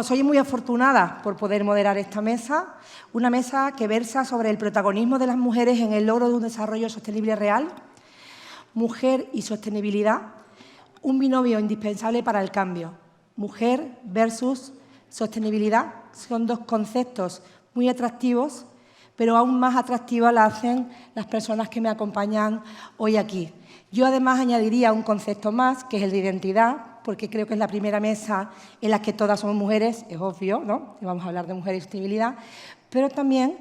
Soy muy afortunada por poder moderar esta mesa, una mesa que versa sobre el protagonismo de las mujeres en el logro de un desarrollo sostenible real, mujer y sostenibilidad, un binomio indispensable para el cambio. Mujer versus sostenibilidad son dos conceptos muy atractivos, pero aún más atractiva la hacen las personas que me acompañan hoy aquí. Yo además añadiría un concepto más, que es el de identidad, porque creo que es la primera mesa en la que todas somos mujeres, es obvio, ¿no? Vamos a hablar de mujer y sostenibilidad, pero también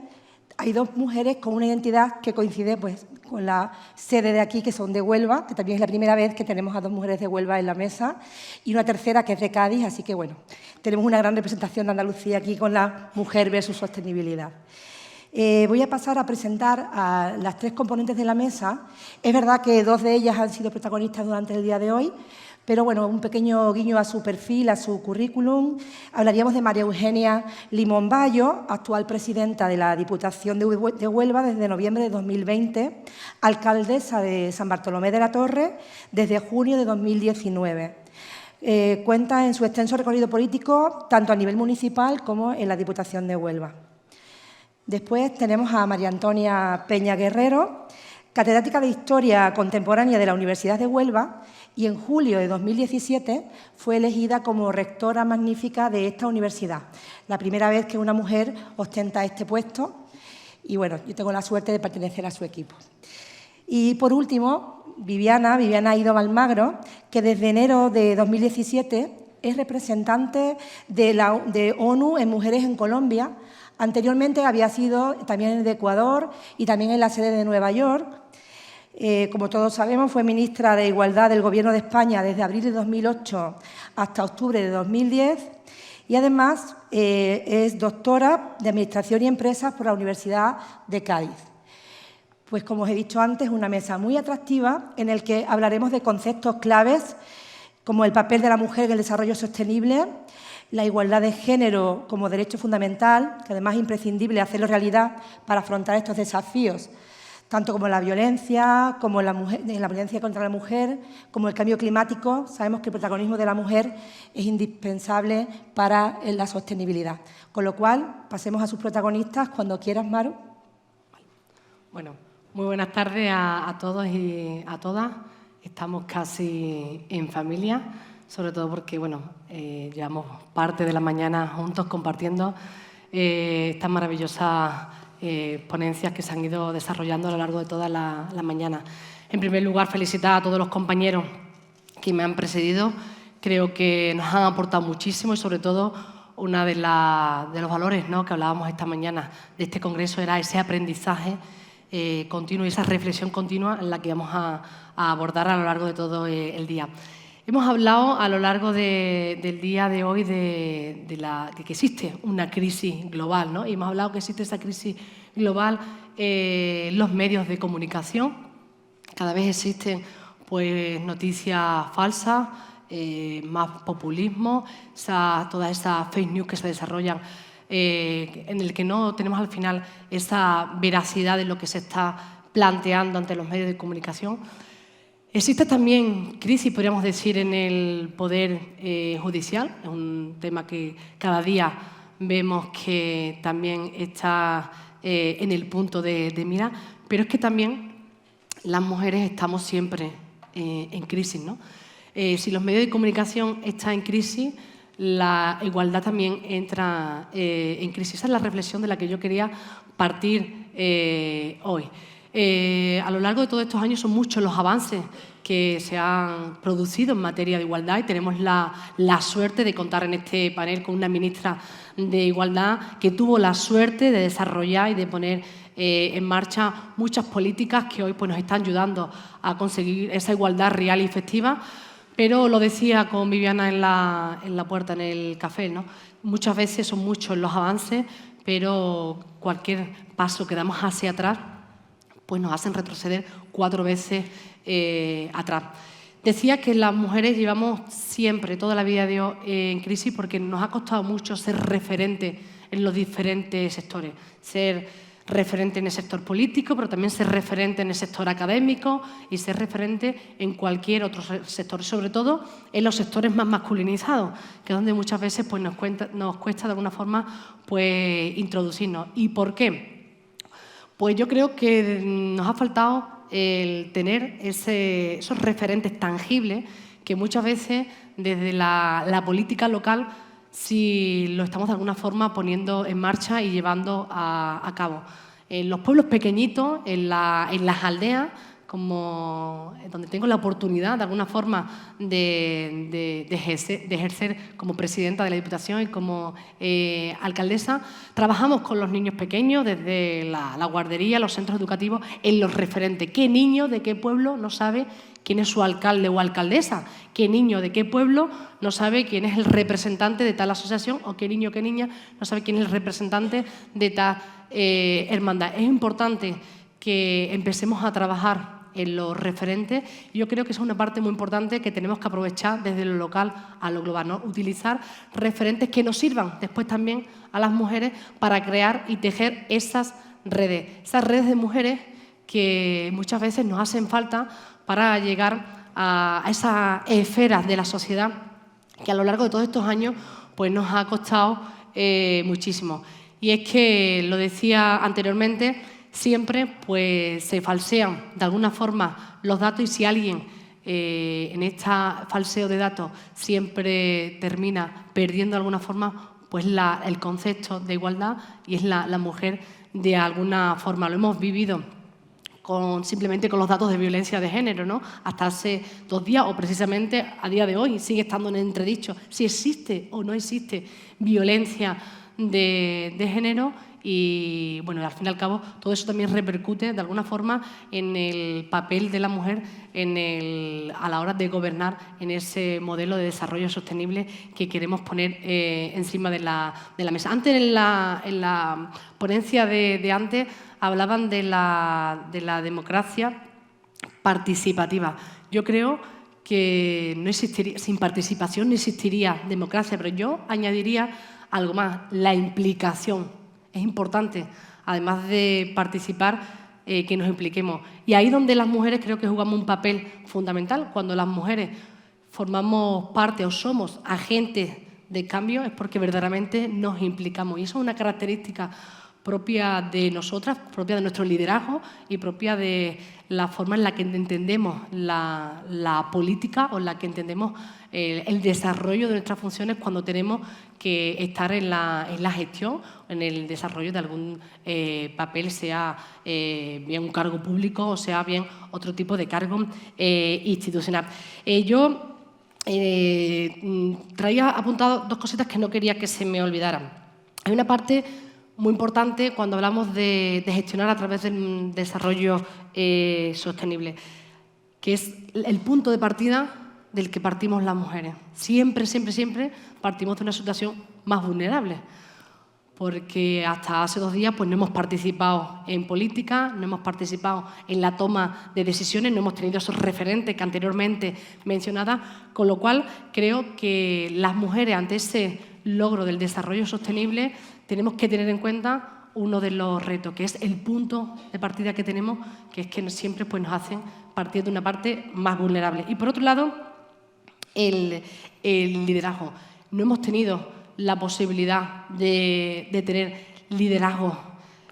hay dos mujeres con una identidad que coincide pues, con la sede de aquí, que son de Huelva, que también es la primera vez que tenemos a dos mujeres de Huelva en la mesa, y una tercera que es de Cádiz, así que bueno, tenemos una gran representación de Andalucía aquí con la mujer versus sostenibilidad. Voy a pasar a presentar a las tres componentes de la mesa. Es verdad que dos de ellas han sido protagonistas durante el día de hoy, pero bueno, un pequeño guiño a su perfil, a su currículum. Hablaríamos de María Eugenia Limón Bayo, actual presidenta de la Diputación de Huelva desde noviembre de 2020, alcaldesa de San Bartolomé de la Torre desde junio de 2019. Cuenta en su extenso recorrido político tanto a nivel municipal como en la Diputación de Huelva. Después tenemos a María Antonia Peña Guerrero, catedrática de Historia Contemporánea de la Universidad de Huelva, y en julio de 2017 fue elegida como rectora magnífica de esta universidad. La primera vez que una mujer ostenta este puesto y, bueno, yo tengo la suerte de pertenecer a su equipo. Y, por último, Viviana Ido Almagro, que desde enero de 2017 es representante de ONU en Mujeres en Colombia. Anteriormente había sido también de Ecuador y también en la sede de Nueva York. Como todos sabemos, fue ministra de Igualdad del Gobierno de España desde abril de 2008 hasta octubre de 2010 y además es doctora de Administración y Empresas por la Universidad de Cádiz. Pues como os he dicho antes, una mesa muy atractiva en la que hablaremos de conceptos claves como el papel de la mujer en el desarrollo sostenible, la igualdad de género como derecho fundamental, que además es imprescindible hacerlo realidad para afrontar estos desafíos, tanto como la violencia, como la violencia contra la mujer, como el cambio climático. Sabemos que el protagonismo de la mujer es indispensable para la sostenibilidad. Con lo cual, pasemos a sus protagonistas cuando quieras, Maru. Bueno, muy buenas tardes a todos y a todas. Estamos casi en familia, sobre todo porque, bueno, llevamos parte de la mañana juntos compartiendo estas maravillosas ponencias que se han ido desarrollando a lo largo de toda la mañana. En primer lugar, felicitar a todos los compañeros que me han precedido. Creo que nos han aportado muchísimo y, sobre todo, uno de los valores, ¿no?, que hablábamos esta mañana de este congreso era ese aprendizaje continuo y esa reflexión continua en la que vamos a abordar a lo largo de todo el día. Hemos hablado a lo largo del día de hoy de que existe una crisis global, ¿no? Y hemos hablado que existe esa crisis global en los medios de comunicación. Cada vez existen pues, noticias falsas, más populismo, todas esas fake news que se desarrollan en el que no tenemos al final esa veracidad de lo que se está planteando ante los medios de comunicación. Existe también crisis, podríamos decir, en el poder judicial. Es un tema que cada día vemos que también está en el punto de mira, pero es que también las mujeres estamos siempre en crisis, ¿no? Si los medios de comunicación están en crisis, la igualdad también entra en crisis. Esa es la reflexión de la que yo quería partir hoy. A lo largo de todos estos años son muchos los avances que se han producido en materia de igualdad y tenemos la suerte de contar en este panel con una ministra de Igualdad que tuvo la suerte de desarrollar y de poner en marcha muchas políticas que hoy pues, nos están ayudando a conseguir esa igualdad real y efectiva. Pero lo decía con Viviana en la puerta, en el café, ¿no? Muchas veces son muchos los avances, pero cualquier paso que damos hacia atrás pues nos hacen retroceder 4 veces atrás. Decía que las mujeres llevamos siempre, toda la vida de Dios, en crisis porque nos ha costado mucho ser referentes en los diferentes sectores, ser referente en el sector político, pero también ser referente en el sector académico y ser referente en cualquier otro sector, sobre todo en los sectores más masculinizados, que es donde muchas veces pues, nos cuesta de alguna forma pues, introducirnos. ¿Y por qué? Pues yo creo que nos ha faltado el tener esos referentes tangibles que muchas veces desde la política local sí lo estamos de alguna forma poniendo en marcha y llevando a cabo. En los pueblos pequeñitos, en las aldeas, como donde tengo la oportunidad de alguna forma de ejercer como presidenta de la Diputación y como alcaldesa, trabajamos con los niños pequeños desde la guardería, los centros educativos, en los referentes. ¿Qué niño de qué pueblo no sabe quién es su alcalde o alcaldesa? ¿Qué niño de qué pueblo no sabe quién es el representante de tal asociación? ¿O qué niño, qué niña no sabe quién es el representante de tal hermandad? Es importante que empecemos a trabajar en los referentes. Yo creo que es una parte muy importante que tenemos que aprovechar desde lo local a lo global, ¿no? Utilizar referentes que nos sirvan después también a las mujeres para crear y tejer esas redes de mujeres que muchas veces nos hacen falta para llegar a esas esferas de la sociedad que a lo largo de todos estos años pues, nos ha costado muchísimo. Y es que, lo decía anteriormente, siempre pues, se falsean de alguna forma los datos y si alguien en este falseo de datos siempre termina perdiendo de alguna forma pues, el concepto de igualdad y es la mujer de alguna forma. Lo hemos vivido simplemente con los datos de violencia de género, ¿no? Hasta hace 2 días o precisamente a día de hoy sigue estando en entredicho si existe o no existe violencia de género y, bueno, al fin y al cabo, todo eso también repercute de alguna forma en el papel de la mujer a la hora de gobernar en ese modelo de desarrollo sostenible que queremos poner encima de la mesa. Antes, en la ponencia de antes, hablaban de la democracia participativa. Yo creo que no existiría, sin participación no existiría democracia, pero yo añadiría algo más, la implicación. Es importante, además de participar, que nos impliquemos. Y ahí donde las mujeres creo que jugamos un papel fundamental. Cuando las mujeres formamos parte o somos agentes de cambio es porque verdaderamente nos implicamos. Y eso es una característica propia de nosotras, propia de nuestro liderazgo y propia de la forma en la que entendemos la política o en la que entendemos el desarrollo de nuestras funciones cuando tenemos que estar en la gestión, en el desarrollo de algún papel, sea bien un cargo público o sea bien otro tipo de cargo institucional. Yo traía apuntado 2 cositas que no quería que se me olvidaran. Hay una parte muy importante cuando hablamos de gestionar a través del desarrollo sostenible, que es el punto de partida del que partimos las mujeres. Siempre, siempre, siempre partimos de una situación más vulnerable, porque hasta hace 2 días pues, no hemos participado en política, no hemos participado en la toma de decisiones, no hemos tenido esos referentes que anteriormente mencionadas, con lo cual creo que las mujeres, ante ese logro del desarrollo sostenible, tenemos que tener en cuenta uno de los retos, que es el punto de partida que tenemos, que es que siempre pues, nos hacen partir de una parte más vulnerable. Y por otro lado, el liderazgo. No hemos tenido la posibilidad de tener liderazgo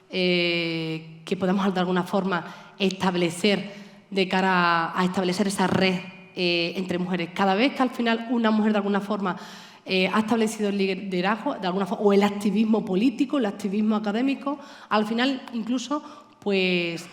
que podamos de alguna forma establecer de cara a establecer esa red entre mujeres. Cada vez que al final una mujer de alguna forma ha establecido el liderazgo de alguna forma, o el activismo político, el activismo académico, al final incluso pues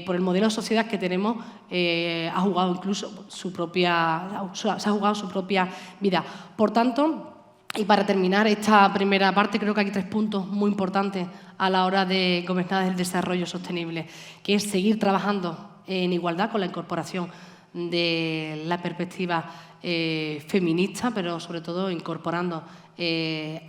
por el modelo de sociedad que tenemos ha jugado incluso se ha jugado su propia vida. Por tanto, y para terminar esta primera parte, creo que hay 3 puntos muy importantes a la hora de gobernar el desarrollo sostenible, que es seguir trabajando en igualdad con la incorporación de la perspectiva feminista, pero sobre todo incorporando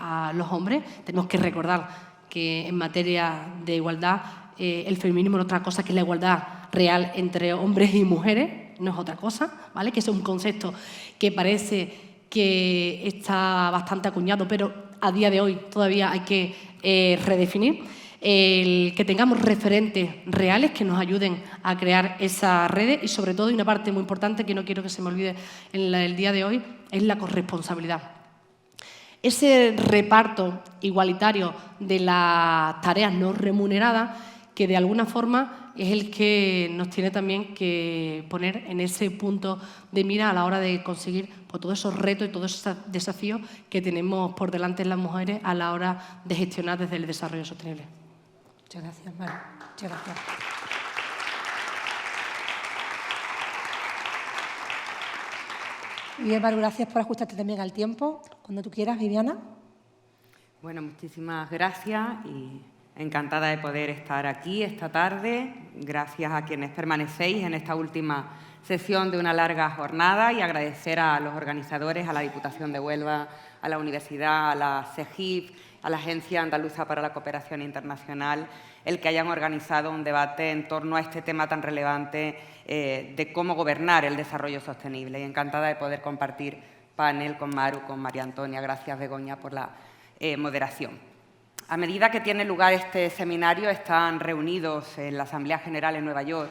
a los hombres. Tenemos que recordar que en materia de igualdad el feminismo no es otra cosa que la igualdad real entre hombres y mujeres, no es otra cosa, ¿vale? Que es un concepto que parece que está bastante acuñado, pero a día de hoy todavía hay que redefinir. el que tengamos referentes reales que nos ayuden a crear esas redes y, sobre todo, y una parte muy importante que no quiero que se me olvide en el día de hoy, es la corresponsabilidad. Ese reparto igualitario de las tareas no remuneradas que, de alguna forma, es el que nos tiene también que poner en ese punto de mira a la hora de conseguir pues, todos esos retos y todos esos desafíos que tenemos por delante las mujeres a la hora de gestionar desde el desarrollo sostenible. Muchas gracias, Maru. Muchas gracias. Bien, Maru, gracias por ajustarte también al tiempo. Cuando tú quieras, Viviana. Bueno, muchísimas gracias y encantada de poder estar aquí esta tarde. Gracias a quienes permanecéis en esta última sesión de una larga jornada y agradecer a los organizadores, a la Diputación de Huelva, a la Universidad, a la CEGIP, a la Agencia Andaluza para la Cooperación Internacional, el que hayan organizado un debate en torno a este tema tan relevante de cómo gobernar el desarrollo sostenible. Y encantada de poder compartir panel con Maru, con María Antonia. Gracias, Begoña, por la moderación. A medida que tiene lugar este seminario, están reunidos en la Asamblea General en Nueva York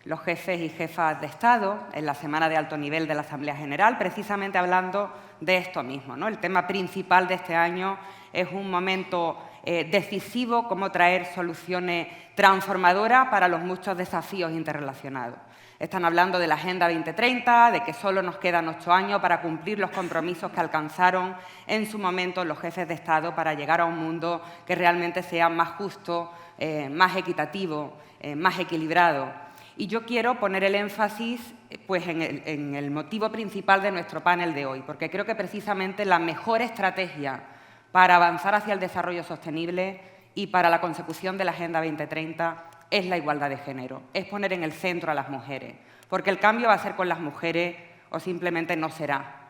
los jefes y jefas de Estado en la Semana de Alto Nivel de la Asamblea General, precisamente hablando de esto mismo, ¿no? El tema principal de este año es un momento decisivo, cómo traer soluciones transformadoras para los muchos desafíos interrelacionados. Están hablando de la Agenda 2030, de que solo nos quedan 8 años para cumplir los compromisos que alcanzaron en su momento los jefes de Estado para llegar a un mundo que realmente sea más justo, más equitativo, más equilibrado. Y yo quiero poner el énfasis pues, en el motivo principal de nuestro panel de hoy, porque creo que precisamente la mejor estrategia para avanzar hacia el desarrollo sostenible y para la consecución de la Agenda 2030 es la igualdad de género, es poner en el centro a las mujeres, porque el cambio va a ser con las mujeres o simplemente no será.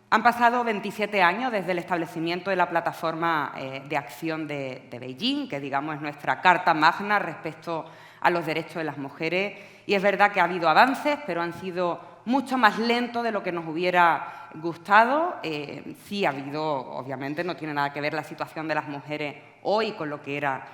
Han pasado 27 años desde el establecimiento de la Plataforma de Acción de Beijing, que digamos es nuestra carta magna respecto a los derechos de las mujeres, y es verdad que ha habido avances, pero han sido mucho más lentos de lo que nos hubiera gustado. Sí ha habido, obviamente no tiene nada que ver la situación de las mujeres hoy con lo que era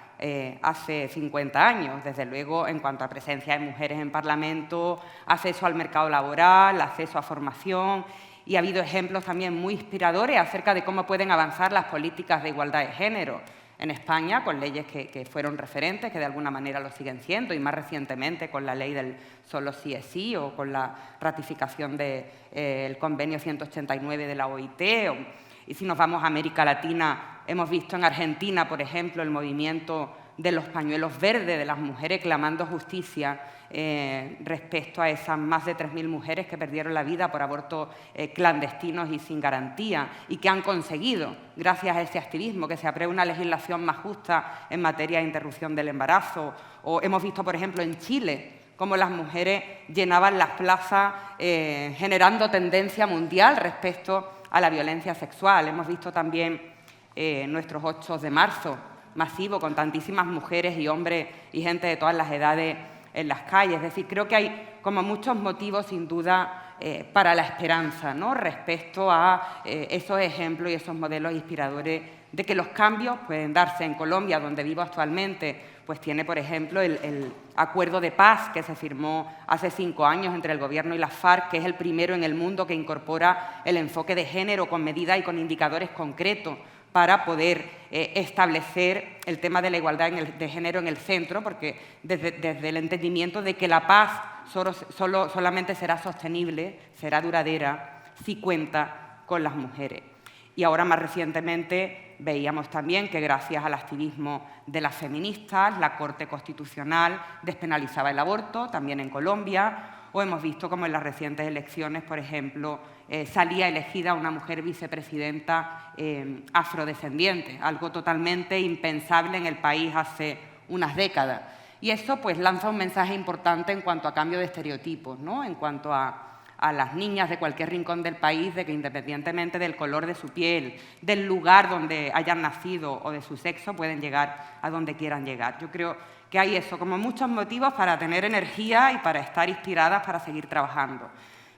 hace 50 años, desde luego en cuanto a presencia de mujeres en Parlamento, acceso al mercado laboral, acceso a formación, y ha habido ejemplos también muy inspiradores acerca de cómo pueden avanzar las políticas de igualdad de género en España, con leyes que fueron referentes, que de alguna manera lo siguen siendo, y más recientemente con la ley del solo sí es sí o con la ratificación del Convenio 189 de la OIT. Y si nos vamos a América Latina, hemos visto en Argentina, por ejemplo, el movimiento de los pañuelos verdes, de las mujeres clamando justicia respecto a esas más de 3.000 mujeres que perdieron la vida por abortos clandestinos y sin garantía, y que han conseguido, gracias a ese activismo, que se apruebe una legislación más justa en materia de interrupción del embarazo. O hemos visto, por ejemplo, en Chile, cómo las mujeres llenaban las plazas generando tendencia mundial respecto a la violencia sexual. Hemos visto también nuestros 8 de marzo masivo con tantísimas mujeres y hombres y gente de todas las edades en las calles. Es decir, creo que hay como muchos motivos, sin duda, para la esperanza, ¿no? Respecto a esos ejemplos y esos modelos inspiradores de que los cambios pueden darse. En Colombia, donde vivo actualmente, pues tiene, por ejemplo, el acuerdo de paz que se firmó hace 5 años entre el Gobierno y las FARC, que es el primero en el mundo que incorpora el enfoque de género con medidas y con indicadores concretos para poder establecer el tema de la igualdad de género en el centro, porque desde el entendimiento de que la paz solamente será sostenible, será duradera, si cuenta con las mujeres. Y ahora, más recientemente, veíamos también que gracias al activismo de las feministas, la Corte Constitucional despenalizaba el aborto, también en Colombia, o hemos visto como en las recientes elecciones, por ejemplo, salía elegida una mujer vicepresidenta afrodescendiente, algo totalmente impensable en el país hace unas décadas. Y eso pues lanza un mensaje importante en cuanto a cambio de estereotipos, ¿no? En cuanto a las niñas de cualquier rincón del país, de que independientemente del color de su piel, del lugar donde hayan nacido o de su sexo, pueden llegar a donde quieran llegar. Yo creo que hay eso, como muchos motivos para tener energía y para estar inspiradas para seguir trabajando.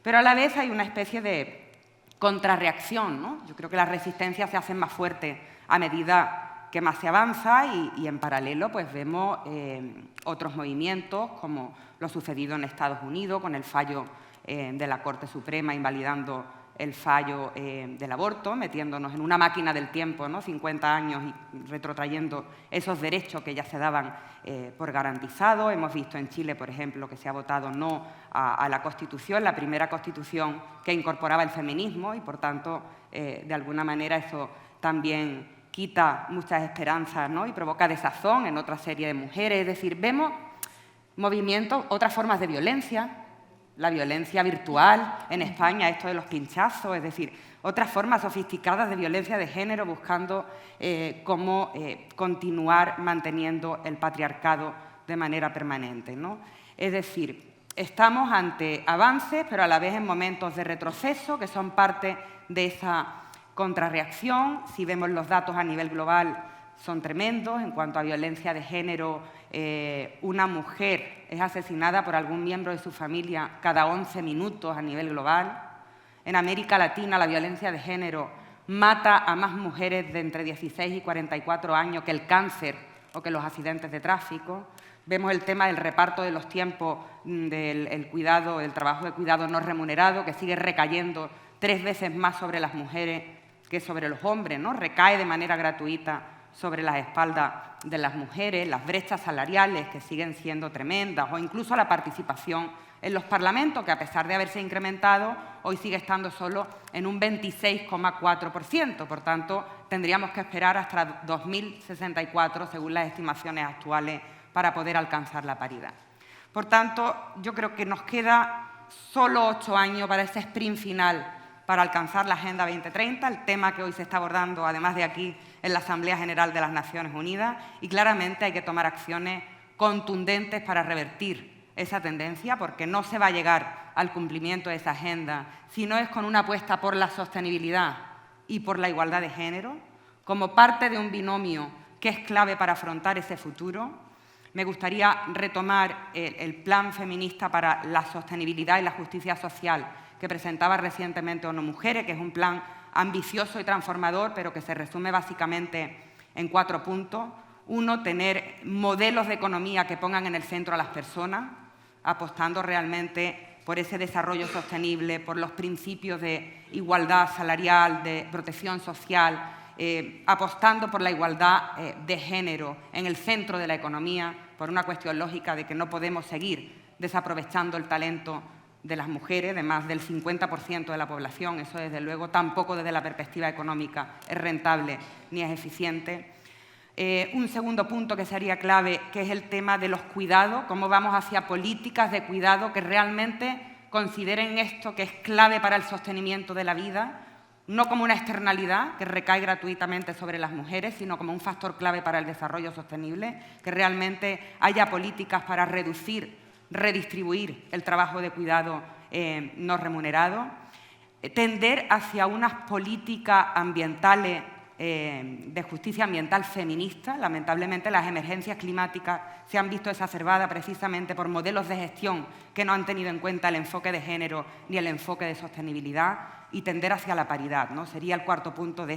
Pero a la vez hay una especie de contrarreacción, ¿no? Yo creo que las resistencias se hacen más fuertes a medida que más se avanza y en paralelo pues vemos otros movimientos como lo sucedido en Estados Unidos con el fallo de la Corte Suprema invalidando el fallo del aborto, metiéndonos en una máquina del tiempo, ¿no? 50 años y retrotrayendo esos derechos que ya se daban por garantizados. Hemos visto en Chile, por ejemplo, que se ha votado no a la Constitución, la primera Constitución que incorporaba el feminismo y, por tanto, de alguna manera eso también quita muchas esperanzas, ¿no? Y provoca desazón en otra serie de mujeres. Es decir, vemos movimientos, otras formas de violencia, la violencia virtual en España, esto de los pinchazos, es decir, otras formas sofisticadas de violencia de género buscando cómo continuar manteniendo el patriarcado de manera permanente, ¿no? Es decir, estamos ante avances, pero a la vez en momentos de retroceso que son parte de esa contrarreacción. Si vemos los datos a nivel global, son tremendos. En cuanto a violencia de género, una mujer es asesinada por algún miembro de su familia cada 11 minutos a nivel global. En América Latina, la violencia de género mata a más mujeres de entre 16 y 44 años que el cáncer o que los accidentes de tráfico. Vemos el tema del reparto de los tiempos del cuidado, del trabajo de cuidado no remunerado, que sigue recayendo 3 veces más sobre las mujeres que sobre los hombres, ¿no? Recae de manera gratuita sobre las espaldas de las mujeres, las brechas salariales que siguen siendo tremendas o incluso la participación en los parlamentos, que a pesar de haberse incrementado, hoy sigue estando solo en un 26,4%. Por tanto, tendríamos que esperar hasta 2064, según las estimaciones actuales, para poder alcanzar la paridad. Por tanto, yo creo que nos queda solo 8 años para ese sprint final para alcanzar la Agenda 2030, el tema que hoy se está abordando, además de aquí, en la Asamblea General de las Naciones Unidas, y claramente hay que tomar acciones contundentes para revertir esa tendencia, porque no se va a llegar al cumplimiento de esa agenda si no es con una apuesta por la sostenibilidad y por la igualdad de género, como parte de un binomio que es clave para afrontar ese futuro. Me gustaría retomar el Plan Feminista para la Sostenibilidad y la Justicia Social que presentaba recientemente ONU Mujeres, que es un plan ambicioso y transformador, pero que se resume básicamente en 4 puntos. 1, tener modelos de economía que pongan en el centro a las personas, apostando realmente por ese desarrollo sostenible, por los principios de igualdad salarial, de protección social, apostando por la igualdad de género en el centro de la economía, por una cuestión lógica de que no podemos seguir desaprovechando el talento de las mujeres, de más del 50% de la población. Eso, desde luego, tampoco desde la perspectiva económica es rentable ni es eficiente. Un segundo punto que sería clave, que es el tema de los cuidados, cómo vamos hacia políticas de cuidado que realmente consideren esto que es clave para el sostenimiento de la vida, no como una externalidad que recae gratuitamente sobre las mujeres, sino como un factor clave para el desarrollo sostenible, que realmente haya políticas para reducir, redistribuir el trabajo de cuidado no remunerado, tender hacia unas políticas ambientales de justicia ambiental feminista. Lamentablemente, las emergencias climáticas se han visto exacerbadas precisamente por modelos de gestión que no han tenido en cuenta el enfoque de género ni el enfoque de sostenibilidad, y tender hacia la paridad, ¿no? Sería el 4º punto de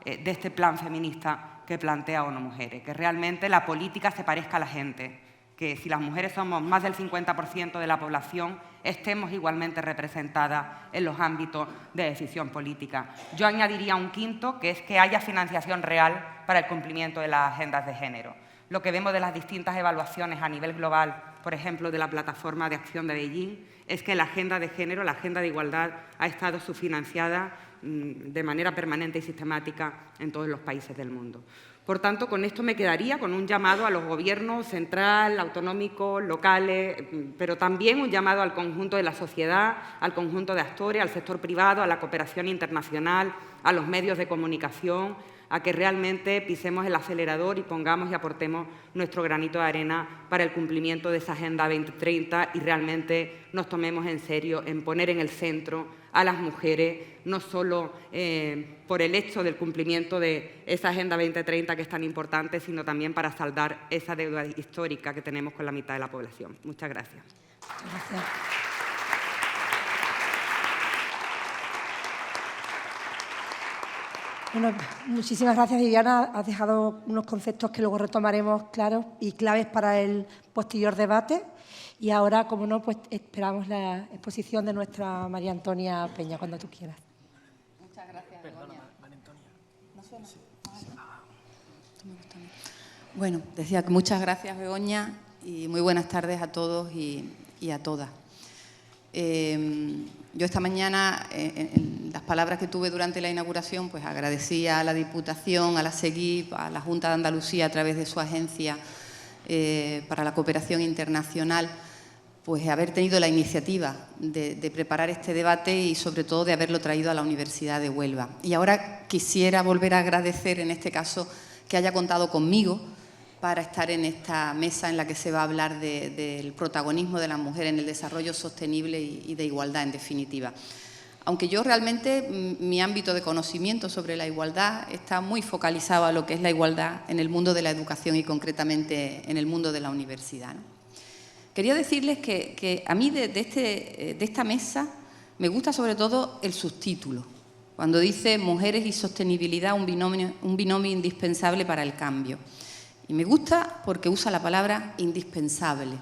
este plan feminista que plantea ONU Mujeres, que realmente la política se parezca a la gente, que si las mujeres somos más del 50% de la población, estemos igualmente representadas en los ámbitos de decisión política. Yo añadiría un 5º, que es que haya financiación real para el cumplimiento de las agendas de género. Lo que vemos de las distintas evaluaciones a nivel global, por ejemplo, de la Plataforma de Acción de Beijing, es que la agenda de género, la agenda de igualdad, ha estado subfinanciada de manera permanente y sistemática en todos los países del mundo. Por tanto, con esto me quedaría con un llamado a los gobiernos central, autonómicos, locales, pero también un llamado al conjunto de la sociedad, al conjunto de actores, al sector privado, a la cooperación internacional, a los medios de comunicación, a que realmente pisemos el acelerador y pongamos y aportemos nuestro granito de arena para el cumplimiento de esa Agenda 2030 y realmente nos tomemos en serio en poner en el centro a las mujeres, no solo por el hecho del cumplimiento de esa Agenda 2030 que es tan importante, sino también para saldar esa deuda histórica que tenemos con la mitad de la población. Muchas gracias. Gracias. Bueno, muchísimas gracias, Viviana. Has dejado unos conceptos que luego retomaremos claros y claves para el posterior debate. Y ahora, como no, pues esperamos la exposición de nuestra María Antonia Peña, cuando tú quieras. Muchas gracias, Begoña. ¿No suena? Bueno, decía que muchas gracias, Begoña, y muy buenas tardes a todos y a todas. Yo esta mañana, en las palabras que tuve durante la inauguración, pues agradecía a la Diputación, a la SEGIP, a la Junta de Andalucía a través de su agencia para la cooperación internacional, pues haber tenido la iniciativa de preparar este debate y sobre todo de haberlo traído a la Universidad de Huelva. Y ahora quisiera volver a agradecer en este caso que haya contado conmigo para estar en esta mesa en la que se va a hablar del protagonismo de la mujer en el desarrollo sostenible y de igualdad, en definitiva. Aunque yo realmente, mi ámbito de conocimiento sobre la igualdad está muy focalizado a lo que es la igualdad en el mundo de la educación y concretamente en el mundo de la universidad, ¿no? Quería decirles que a mí de esta mesa me gusta sobre todo el subtítulo, cuando dice Mujeres y sostenibilidad, un binomio indispensable para el cambio. Y me gusta porque usa la palabra indispensable,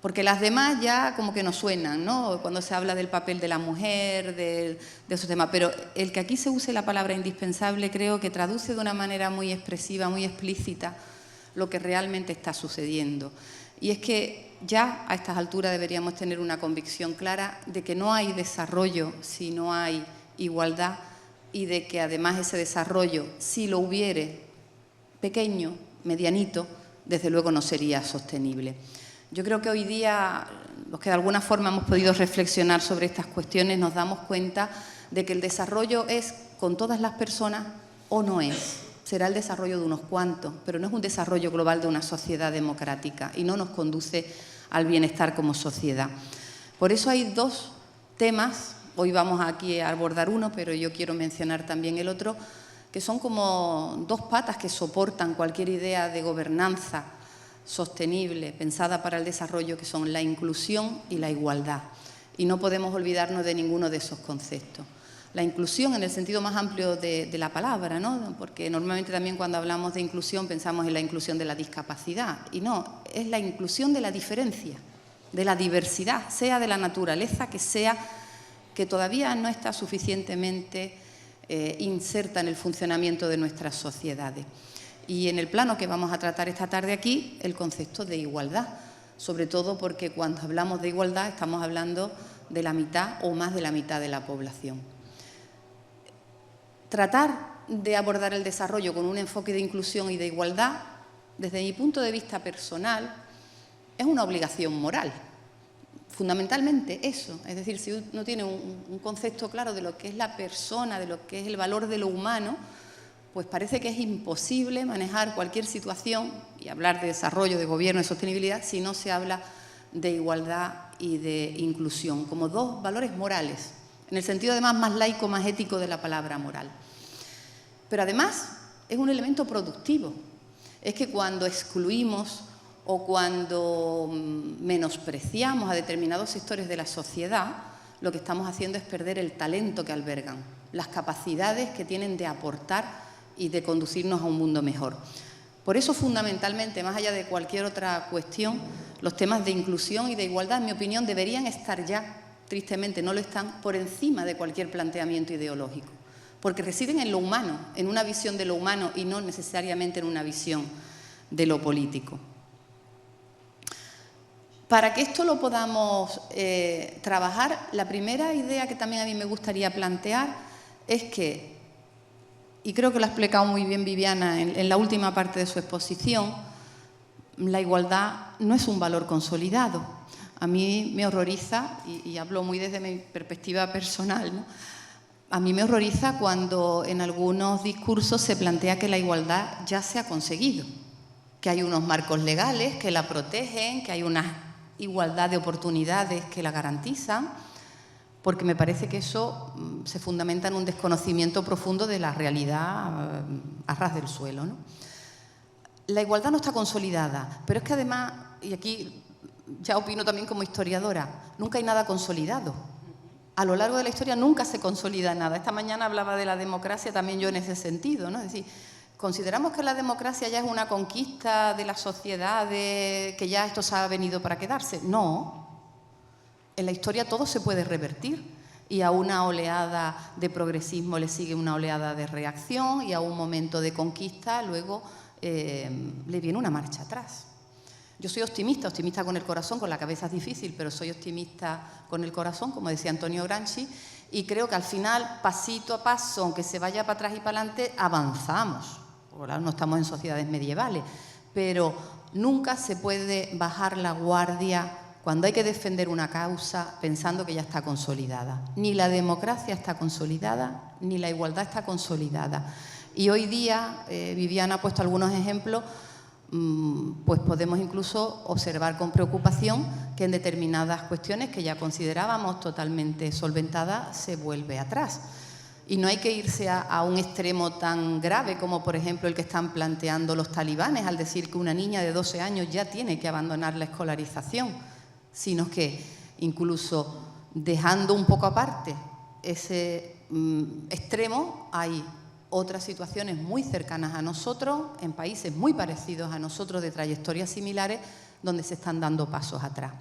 porque las demás ya como que no suenan, ¿no? Cuando se habla del papel de la mujer, de esos temas, pero el que aquí se use la palabra indispensable creo que traduce de una manera muy expresiva, muy explícita, lo que realmente está sucediendo. Y es que ya a estas alturas deberíamos tener una convicción clara de que no hay desarrollo si no hay igualdad y de que además ese desarrollo, si lo hubiere pequeño, medianito, desde luego no sería sostenible. Yo creo que hoy día, los que de alguna forma hemos podido reflexionar sobre estas cuestiones, nos damos cuenta de que el desarrollo es con todas las personas o no es. Será el desarrollo de unos cuantos, pero no es un desarrollo global de una sociedad democrática y no nos conduce al bienestar como sociedad. Por eso hay dos temas, hoy vamos aquí a abordar uno, pero yo quiero mencionar también el otro, que son como dos patas que soportan cualquier idea de gobernanza sostenible, pensada para el desarrollo, que son la inclusión y la igualdad. Y no podemos olvidarnos de ninguno de esos conceptos. La inclusión en el sentido más amplio de la palabra, ¿no? Porque normalmente también cuando hablamos de inclusión pensamos en la inclusión de la discapacidad. Y no, es la inclusión de la diferencia, de la diversidad, sea de la naturaleza que sea, que todavía no está suficientemente inserta en el funcionamiento de nuestras sociedades. Y en el plano que vamos a tratar esta tarde aquí, el concepto de igualdad, sobre todo porque cuando hablamos de igualdad estamos hablando de la mitad o más de la mitad de la población. Tratar de abordar el desarrollo con un enfoque de inclusión y de igualdad, desde mi punto de vista personal, es una obligación moral. Fundamentalmente eso, es decir, si uno tiene un concepto claro de lo que es la persona, de lo que es el valor de lo humano, pues parece que es imposible manejar cualquier situación y hablar de desarrollo, de gobierno, de sostenibilidad, si no se habla de igualdad y de inclusión, como dos valores morales, en el sentido además más laico, más ético de la palabra moral. Pero además es un elemento productivo, es que cuando excluimos o cuando menospreciamos a determinados sectores de la sociedad, lo que estamos haciendo es perder el talento que albergan, las capacidades que tienen de aportar y de conducirnos a un mundo mejor. Por eso, fundamentalmente, más allá de cualquier otra cuestión, los temas de inclusión y de igualdad, en mi opinión, deberían estar ya, tristemente no lo están, por encima de cualquier planteamiento ideológico, porque residen en lo humano, en una visión de lo humano y no necesariamente en una visión de lo político. Para que esto lo podamos trabajar, la primera idea que también a mí me gustaría plantear es que, y creo que lo ha explicado muy bien Viviana en la última parte de su exposición, la igualdad no es un valor consolidado. A mí me horroriza, y hablo muy desde mi perspectiva personal, ¿no? A mí me horroriza cuando en algunos discursos se plantea que la igualdad ya se ha conseguido, que hay unos marcos legales que la protegen, que hay una igualdad de oportunidades que la garantizan, porque me parece que eso se fundamenta en un desconocimiento profundo de la realidad a ras del suelo, ¿no? La igualdad no está consolidada, pero es que además, y aquí ya opino también como historiadora, nunca hay nada consolidado. a lo largo de la historia nunca se consolida nada. Esta mañana hablaba de la democracia también yo en ese sentido, ¿no? Es decir, ¿consideramos que la democracia ya es una conquista de la sociedad, que ya esto se ha venido para quedarse? No. En la historia todo se puede revertir y a una oleada de progresismo le sigue una oleada de reacción y a un momento de conquista luego le viene una marcha atrás. Yo soy optimista, optimista con el corazón, con la cabeza es difícil, pero soy optimista con el corazón, como decía Antonio Gramsci, y creo que al final, pasito a paso, aunque se vaya para atrás y para adelante, avanzamos. Ahora no estamos en sociedades medievales, pero nunca se puede bajar la guardia cuando hay que defender una causa pensando que ya está consolidada. Ni la democracia está consolidada, ni la igualdad está consolidada. Y hoy día, Viviana ha puesto algunos ejemplos, pues podemos incluso observar con preocupación que en determinadas cuestiones que ya considerábamos totalmente solventadas se vuelve atrás. Y no hay que irse a un extremo tan grave como, por ejemplo, el que están planteando los talibanes al decir que una niña de 12 años ya tiene que abandonar la escolarización, sino que incluso dejando un poco aparte ese extremo, hay otras situaciones muy cercanas a nosotros, en países muy parecidos a nosotros, de trayectorias similares, donde se están dando pasos atrás.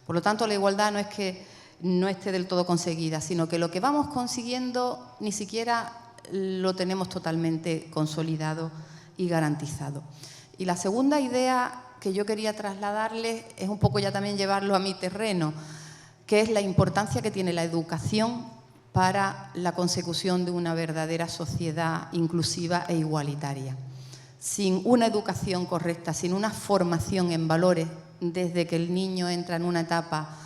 Por lo tanto, la igualdad no es que no esté del todo conseguida, sino que lo que vamos consiguiendo ni siquiera lo tenemos totalmente consolidado y garantizado. Y la segunda idea que yo quería trasladarles es un poco ya también llevarlo a mi terreno, que es la importancia que tiene la educación para la consecución de una verdadera sociedad inclusiva e igualitaria. Sin una educación correcta, sin una formación en valores, desde que el niño entra en una etapa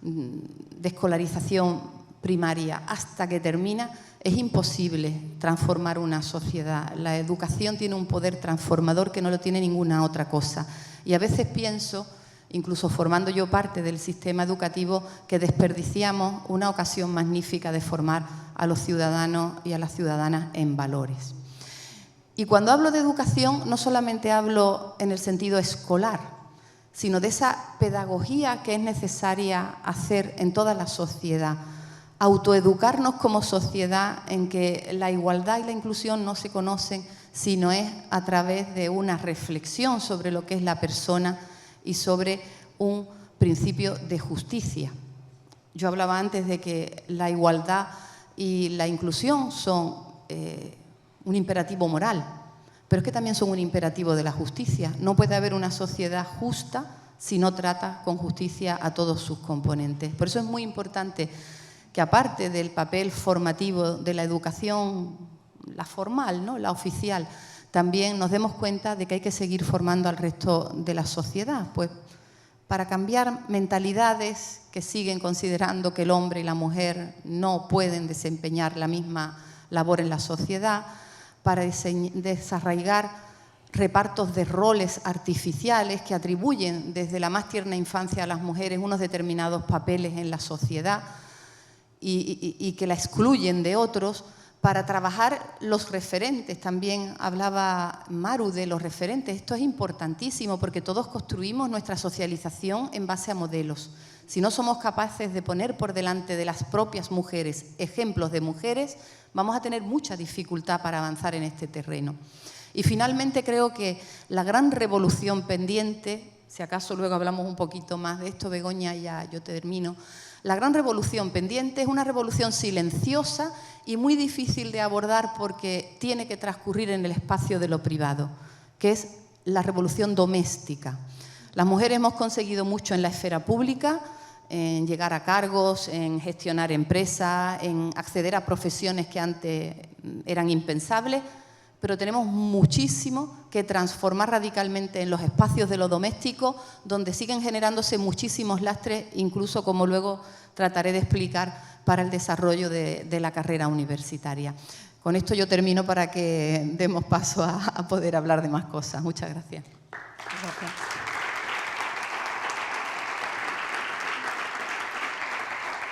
de escolarización primaria hasta que termina, es imposible transformar una sociedad. La educación tiene un poder transformador que no lo tiene ninguna otra cosa. Y a veces pienso, incluso formando yo parte del sistema educativo, que desperdiciamos una ocasión magnífica de formar a los ciudadanos y a las ciudadanas en valores. Y cuando hablo de educación, no solamente hablo en el sentido escolar, sino de esa pedagogía que es necesaria hacer en toda la sociedad. Autoeducarnos como sociedad en que la igualdad y la inclusión no se conocen, sino es a través de una reflexión sobre lo que es la persona y sobre un principio de justicia. Yo hablaba antes de que la igualdad y la inclusión son un imperativo moral, pero es que también son un imperativo de la justicia. No puede haber una sociedad justa si no trata con justicia a todos sus componentes. Por eso es muy importante que, aparte del papel formativo de la educación, la formal, ¿no?, la oficial, también nos demos cuenta de que hay que seguir formando al resto de la sociedad, pues para cambiar mentalidades que siguen considerando que el hombre y la mujer no pueden desempeñar la misma labor en la sociedad, para desarraigar repartos de roles artificiales que atribuyen desde la más tierna infancia a las mujeres unos determinados papeles en la sociedad y que la excluyen de otros, para trabajar los referentes. También hablaba Maru de los referentes. Esto es importantísimo porque todos construimos nuestra socialización en base a modelos. Si no somos capaces de poner por delante de las propias mujeres ejemplos de mujeres, vamos a tener mucha dificultad para avanzar en este terreno. Y finalmente creo que la gran revolución pendiente, si acaso luego hablamos un poquito más de esto, Begoña, ya yo termino, la gran revolución pendiente es una revolución silenciosa y muy difícil de abordar porque tiene que transcurrir en el espacio de lo privado, que es la revolución doméstica. Las mujeres hemos conseguido mucho en la esfera pública, en llegar a cargos, en gestionar empresas, en acceder a profesiones que antes eran impensables, pero tenemos muchísimo que transformar radicalmente en los espacios de lo doméstico, donde siguen generándose muchísimos lastres, incluso, como luego trataré de explicar, para el desarrollo de la carrera universitaria. Con esto yo termino para que demos paso a poder hablar de más cosas. Muchas gracias. Gracias.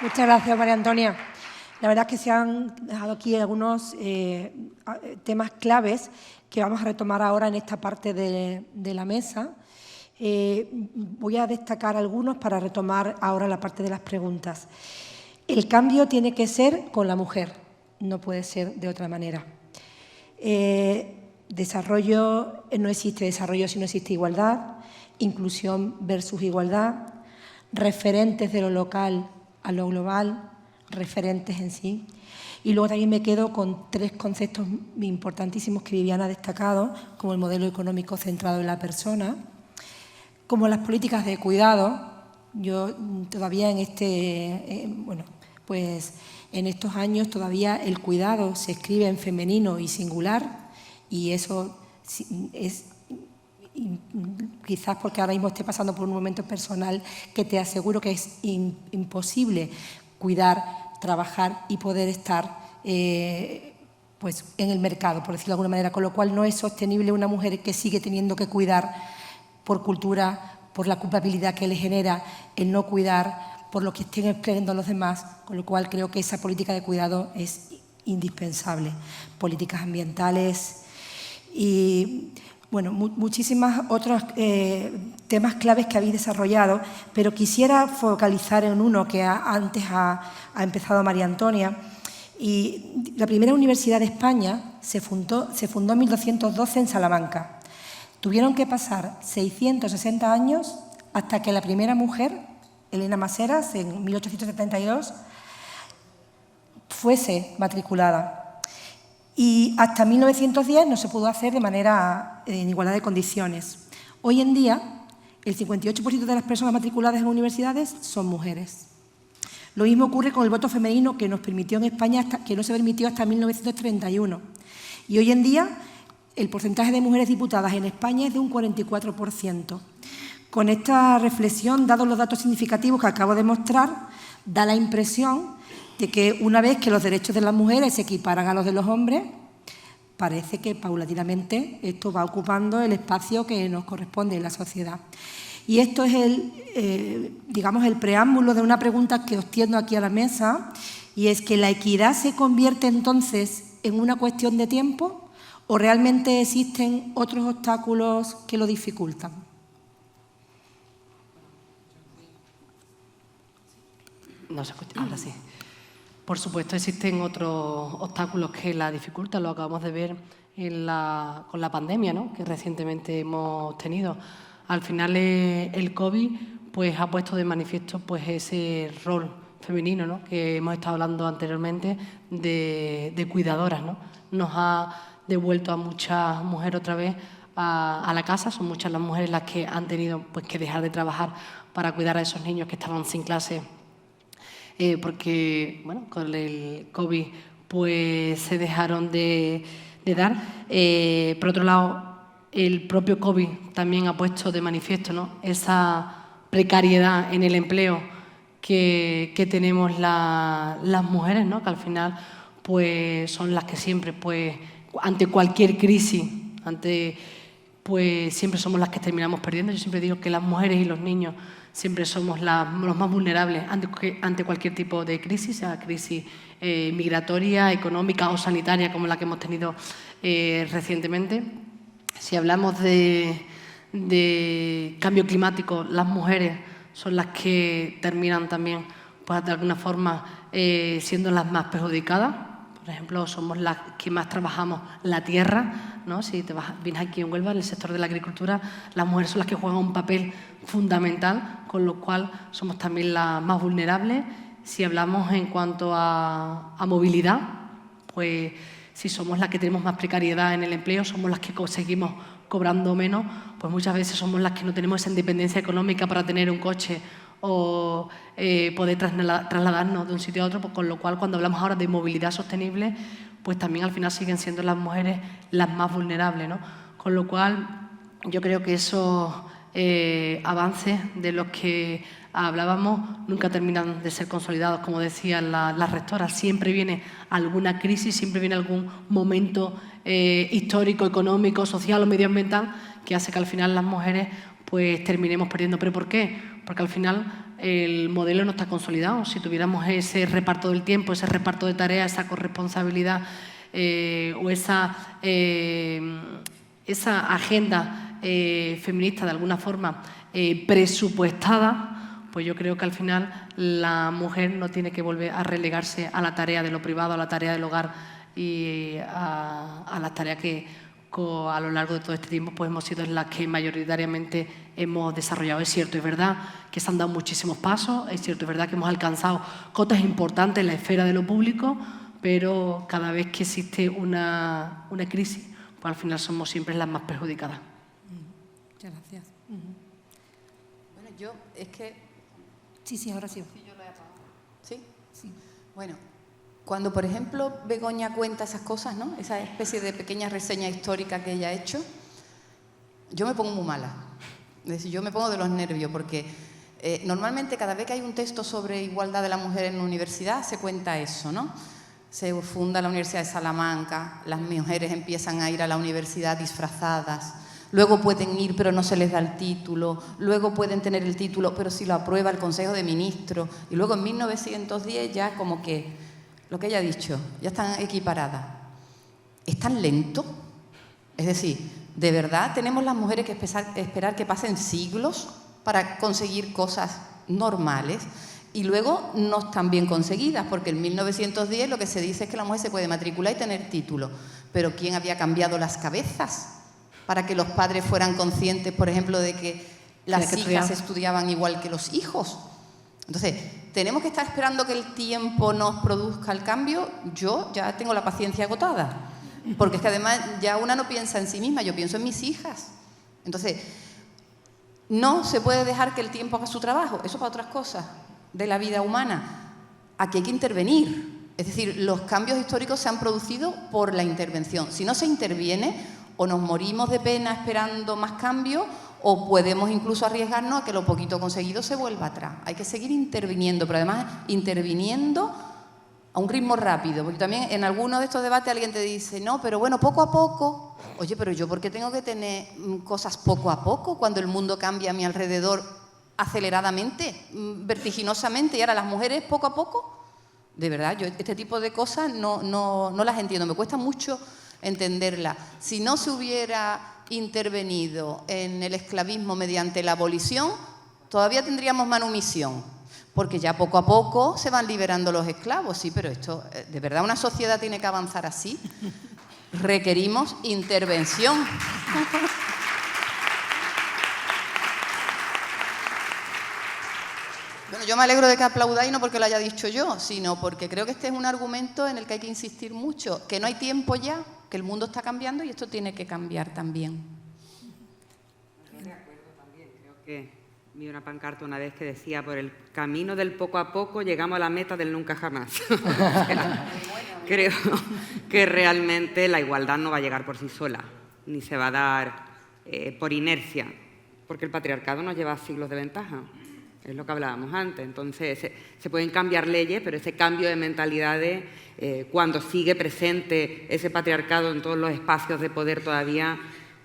Muchas gracias, María Antonia. La verdad es que se han dejado aquí algunos temas claves que vamos a retomar ahora en esta parte de la mesa. Voy a destacar algunos para retomar ahora la parte de las preguntas. El cambio tiene que ser con la mujer, no puede ser de otra manera. Desarrollo, no existe desarrollo si no existe igualdad, inclusión versus igualdad, referentes de lo local a lo global, referentes en sí. Y luego también me quedo con 3 conceptos importantísimos que Viviana ha destacado, como el modelo económico centrado en la persona, como las políticas de cuidado. Yo todavía en en estos años todavía el cuidado se escribe en femenino y singular, y eso es quizás porque ahora mismo esté pasando por un momento personal que te aseguro que es imposible cuidar, trabajar y poder estar pues en el mercado, por decirlo de alguna manera, con lo cual no es sostenible una mujer que sigue teniendo que cuidar por cultura, por la culpabilidad que le genera el no cuidar, por lo que estén esperando los demás, con lo cual creo que esa política de cuidado es indispensable. Políticas ambientales y, bueno, muchísimas otros temas claves que habéis desarrollado, pero quisiera focalizar en uno que antes ha empezado María Antonia. Y la primera universidad de España se fundó en 1212 en Salamanca. Tuvieron que pasar 660 años hasta que la primera mujer, Elena Maseras, en 1872, fuese matriculada. Y hasta 1910 no se pudo hacer de manera en igualdad de condiciones. Hoy en día, el 58% de las personas matriculadas en universidades son mujeres. Lo mismo ocurre con el voto femenino, que nos permitió en España, que no se permitió hasta 1931. Y hoy en día, el porcentaje de mujeres diputadas en España es de un 44%. Con esta reflexión, dados los datos significativos que acabo de mostrar, da la impresión de que una vez que los derechos de las mujeres se equiparan a los de los hombres, parece que paulatinamente esto va ocupando el espacio que nos corresponde en la sociedad. Y esto es el preámbulo de una pregunta que os tiendo aquí a la mesa, y es que ¿la equidad se convierte entonces en una cuestión de tiempo o realmente existen otros obstáculos que lo dificultan? No se escucha, ahora sí. Por supuesto, existen otros obstáculos que la dificultan, lo acabamos de ver con la pandemia, ¿no?, que recientemente hemos tenido. Al final el COVID pues, ha puesto de manifiesto pues, ese rol femenino, ¿no?, que hemos estado hablando anteriormente de cuidadoras, ¿no? Nos ha devuelto a muchas mujeres otra vez a la casa. Son muchas las mujeres las que han tenido pues, que dejar de trabajar para cuidar a esos niños que estaban sin clase, porque bueno, con el COVID pues, se dejaron de dar. Por otro lado, el propio COVID también ha puesto de manifiesto, ¿no?, esa precariedad en el empleo que tenemos las mujeres, ¿no?, que al final pues, son las que siempre, pues, ante cualquier crisis, pues, siempre somos las que terminamos perdiendo. Yo siempre digo que las mujeres y los niños siempre somos los más vulnerables ante cualquier tipo de crisis, sea crisis migratoria, económica o sanitaria, como la que hemos tenido recientemente. Si hablamos de cambio climático, las mujeres son las que terminan también, pues, de alguna forma, siendo las más perjudicadas. Por ejemplo, somos las que más trabajamos la tierra, ¿no? Si vienes aquí en Huelva, en el sector de la agricultura, las mujeres son las que juegan un papel fundamental, con lo cual somos también las más vulnerables. Si hablamos en cuanto a movilidad, pues si somos las que tenemos más precariedad en el empleo, somos las que seguimos cobrando menos, pues muchas veces somos las que no tenemos esa independencia económica para tener un coche o poder trasladarnos de un sitio a otro, pues, con lo cual cuando hablamos ahora de movilidad sostenible, pues también al final siguen siendo las mujeres las más vulnerables, ¿no? Con lo cual yo creo que esos avances de los que hablábamos nunca terminan de ser consolidados, como decían las rectoras. Siempre viene alguna crisis, siempre viene algún momento histórico, económico, social o medioambiental que hace que al final las mujeres pues terminemos perdiendo. ¿Pero por qué? Porque al final el modelo no está consolidado. Si tuviéramos ese reparto del tiempo, ese reparto de tareas, esa corresponsabilidad o esa agenda feminista de alguna forma presupuestada, pues yo creo que al final la mujer no tiene que volver a relegarse a la tarea de lo privado, a la tarea del hogar y a las tareas que a lo largo de todo este tiempo pues hemos sido las que mayoritariamente hemos desarrollado. Es cierto, es verdad que se han dado muchísimos pasos, es cierto, es verdad que hemos alcanzado cotas importantes en la esfera de lo público, pero cada vez que existe una crisis, pues al final somos siempre las más perjudicadas. Muchas gracias. Bueno, yo es que... Sí, ahora sí. ¿Sí? Sí. Bueno, cuando, por ejemplo, Begoña cuenta esas cosas, ¿no? Esa especie de pequeña reseña histórica que ella ha hecho, yo me pongo muy mala. Es decir, yo me pongo de los nervios porque normalmente cada vez que hay un texto sobre igualdad de la mujer en la universidad se cuenta eso, ¿no? Se funda la Universidad de Salamanca, las mujeres empiezan a ir a la universidad disfrazadas, luego pueden ir pero no se les da el título, luego pueden tener el título pero si lo aprueba el Consejo de Ministros, y luego en 1910 ya como que, lo que ella ha dicho, ya están equiparadas. ¿Es tan lento? Es decir, ¿de verdad tenemos las mujeres que esperar que pasen siglos para conseguir cosas normales? Y luego no están bien conseguidas, porque en 1910 lo que se dice es que la mujer se puede matricular y tener título. Pero ¿quién había cambiado las cabezas para que los padres fueran conscientes, por ejemplo, de que las hijas estudiaban igual que los hijos? Entonces, ¿tenemos que estar esperando que el tiempo nos produzca el cambio? Yo ya tengo la paciencia agotada, porque es que además ya una no piensa en sí misma, yo pienso en mis hijas. Entonces, no se puede dejar que el tiempo haga su trabajo, eso para otras cosas de la vida humana. Aquí hay que intervenir. Es decir, los cambios históricos se han producido por la intervención. Si no se interviene, o nos morimos de pena esperando más cambios, o podemos incluso arriesgarnos a que lo poquito conseguido se vuelva atrás. Hay que seguir interviniendo, pero además interviniendo a un ritmo rápido. Porque también en algunos de estos debates alguien te dice, no, pero bueno, poco a poco. Oye, pero yo ¿por qué tengo que tener cosas poco a poco cuando el mundo cambia a mi alrededor aceleradamente, vertiginosamente, y ahora las mujeres poco a poco? De verdad, yo este tipo de cosas no las entiendo, me cuesta mucho entenderlas. Si no se hubiera intervenido en el esclavismo mediante la abolición, todavía tendríamos manumisión, porque ya poco a poco se van liberando los esclavos. Sí, pero esto, ¿de verdad una sociedad tiene que avanzar así? Requerimos intervención. Bueno, yo me alegro de que aplaudáis, no porque lo haya dicho yo, sino porque creo que este es un argumento en el que hay que insistir mucho, que no hay tiempo ya, que el mundo está cambiando y esto tiene que cambiar también. Estoy de acuerdo también, creo que vi una pancarta una vez que decía, por el camino del poco a poco llegamos a la meta del nunca jamás. Creo que realmente la igualdad no va a llegar por sí sola, ni se va a dar por inercia, porque el patriarcado nos lleva siglos de ventaja. Es lo que hablábamos antes. Entonces, se pueden cambiar leyes, pero ese cambio de mentalidades, cuando sigue presente ese patriarcado en todos los espacios de poder todavía,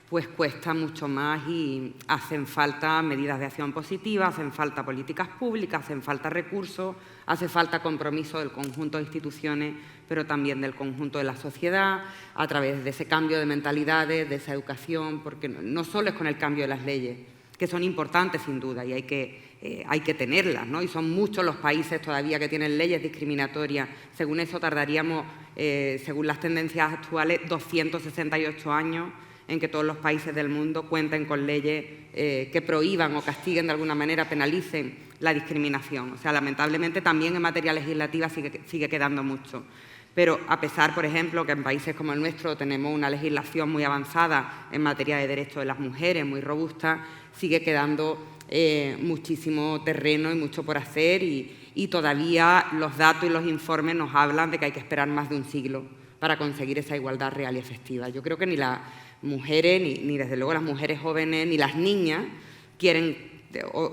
pues cuesta mucho más y hacen falta medidas de acción positiva, hacen falta políticas públicas, hacen falta recursos, hace falta compromiso del conjunto de instituciones, pero también del conjunto de la sociedad, a través de ese cambio de mentalidades, de esa educación, porque no solo es con el cambio de las leyes, que son importantes sin duda y hay que tenerlas, ¿no? Y son muchos los países todavía que tienen leyes discriminatorias. Según eso tardaríamos, según las tendencias actuales, 268 años en que todos los países del mundo cuenten con leyes que prohíban o castiguen de alguna manera, penalicen la discriminación. O sea, lamentablemente también en materia legislativa sigue quedando mucho. Pero a pesar, por ejemplo, que en países como el nuestro tenemos una legislación muy avanzada en materia de derechos de las mujeres, muy robusta, sigue quedando muchísimo terreno y mucho por hacer y todavía los datos y los informes nos hablan de que hay que esperar más de un siglo para conseguir esa igualdad real y efectiva. Yo creo que ni las mujeres, ni desde luego las mujeres jóvenes, ni las niñas quieren o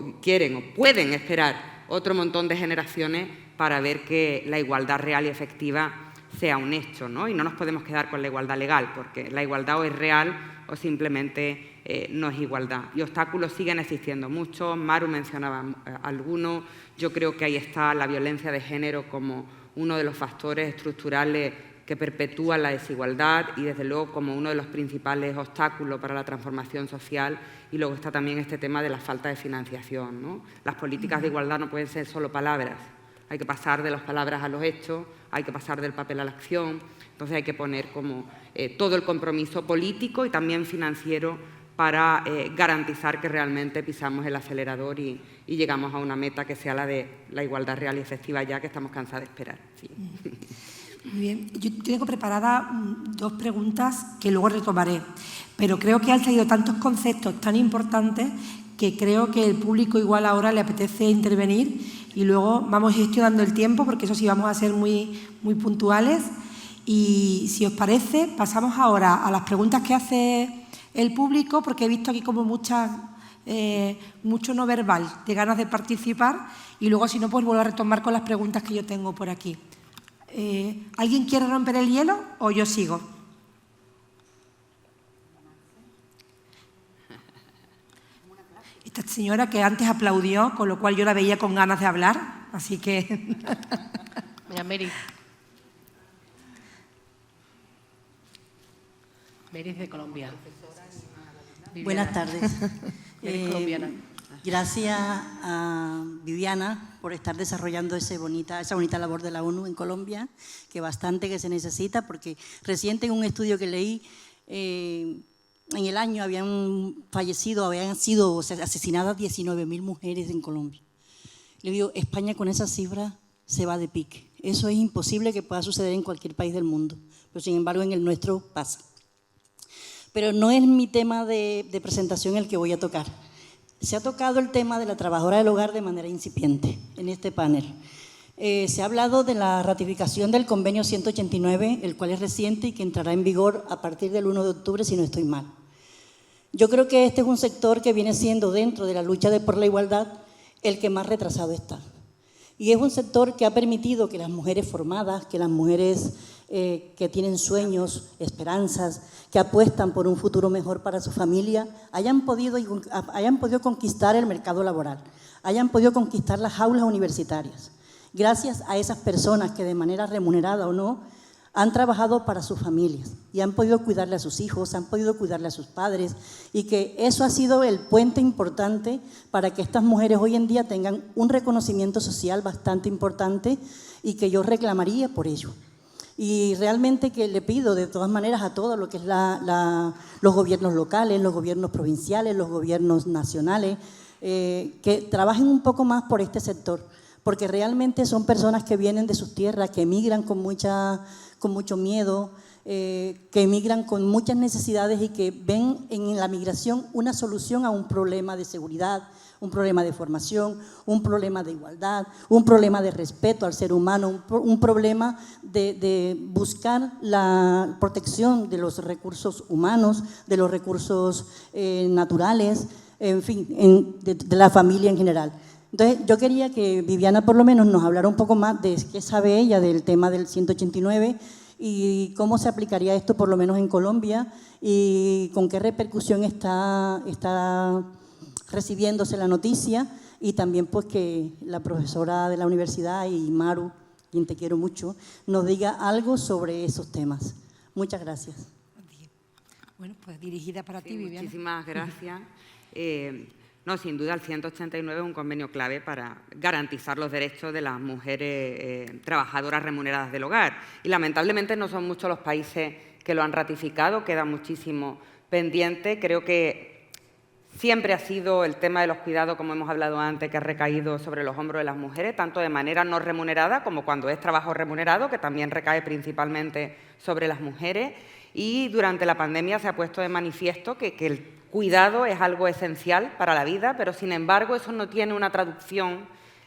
pueden esperar otro montón de generaciones para ver que la igualdad real y efectiva sea un hecho, ¿no? Y no nos podemos quedar con la igualdad legal, porque la igualdad o es real o simplemente no es igualdad. Y obstáculos siguen existiendo muchos, Maru mencionaba algunos, yo creo que ahí está la violencia de género como uno de los factores estructurales que perpetúan la desigualdad y, desde luego, como uno de los principales obstáculos para la transformación social. Y luego está también este tema de la falta de financiación, ¿no? Las políticas de igualdad no pueden ser solo palabras. Hay que pasar de las palabras a los hechos, hay que pasar del papel a la acción. Entonces hay que poner como todo el compromiso político y también financiero para garantizar que realmente pisamos el acelerador y llegamos a una meta que sea la de la igualdad real y efectiva, ya que estamos cansados de esperar. Sí. Muy bien. Yo tengo preparadas 2 preguntas que luego retomaré, pero creo que han salido tantos conceptos tan importantes que creo que el público igual ahora le apetece intervenir y luego vamos gestionando el tiempo, porque eso sí vamos a ser muy puntuales. Y si os parece, pasamos ahora a las preguntas que hace el público, porque he visto aquí como mucho no verbal de ganas de participar, y luego si no, pues vuelvo a retomar con las preguntas que yo tengo por aquí. ¿Alguien quiere romper el hielo o yo sigo? Esta señora que antes aplaudió, con lo cual yo la veía con ganas de hablar, así que... Mira, Mary. Mary es de Colombia. Buenas tardes. Colombiana. Gracias a Viviana por estar desarrollando esa bonita labor de la ONU en Colombia, que bastante que se necesita, porque reciente en un estudio que leí, en el año habían sido asesinadas 19.000 mujeres en Colombia. Le digo, España con esa cifra se va de pique. Eso es imposible que pueda suceder en cualquier país del mundo, pero sin embargo en el nuestro pasa. Pero no es mi tema de presentación el que voy a tocar. Se ha tocado el tema de la trabajadora del hogar de manera incipiente en este panel. Se ha hablado de la ratificación del convenio 189, el cual es reciente y que entrará en vigor a partir del 1 de octubre, si no estoy mal. Yo creo que este es un sector que viene siendo, dentro de la lucha por la igualdad, el que más retrasado está. Y es un sector que ha permitido que las mujeres formadas, que las mujeres que tienen sueños, esperanzas, que apuestan por un futuro mejor para su familia, hayan podido conquistar el mercado laboral, hayan podido conquistar las aulas universitarias. Gracias a esas personas que, de manera remunerada o no, han trabajado para sus familias y han podido cuidarle a sus hijos, han podido cuidarle a sus padres, y que eso ha sido el puente importante para que estas mujeres hoy en día tengan un reconocimiento social bastante importante y que yo reclamaría por ello. Y realmente que le pido de todas maneras a todos lo que es los gobiernos locales, los gobiernos provinciales, los gobiernos nacionales, que trabajen un poco más por este sector, porque realmente son personas que vienen de sus tierras, que emigran con mucho miedo, que emigran con muchas necesidades y que ven en la migración una solución a un problema de seguridad, un problema de formación, un problema de igualdad, un problema de respeto al ser humano, un problema de buscar la protección de los recursos humanos, de los recursos naturales, en fin, de la familia en general. Entonces, yo quería que Viviana por lo menos nos hablara un poco más de qué sabe ella del tema del 189 y cómo se aplicaría esto por lo menos en Colombia y con qué repercusión está recibiéndose la noticia, y también pues que la profesora de la universidad y Maru, quien te quiero mucho, nos diga algo sobre esos temas. Muchas gracias. Bueno, pues dirigida para ti, Viviana. Muchísimas gracias. No, sin duda el 189 es un convenio clave para garantizar los derechos de las mujeres trabajadoras remuneradas del hogar. Y lamentablemente no son muchos los países que lo han ratificado, queda muchísimo pendiente. Creo que siempre ha sido el tema de los cuidados, como hemos hablado antes, que ha recaído sobre los hombros de las mujeres, tanto de manera no remunerada como cuando es trabajo remunerado, que también recae principalmente sobre las mujeres. Y durante la pandemia se ha puesto de manifiesto que el cuidado es algo esencial para la vida, pero sin embargo eso no tiene una traducción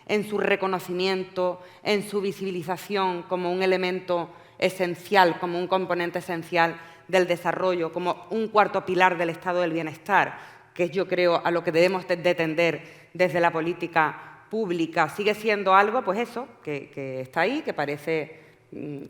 en su reconocimiento, en su visibilización como un elemento esencial, como un componente esencial del desarrollo, como un cuarto pilar del estado del bienestar, que es, yo creo, a lo que debemos de tender desde la política pública. Sigue siendo algo, pues eso, que está ahí, que parece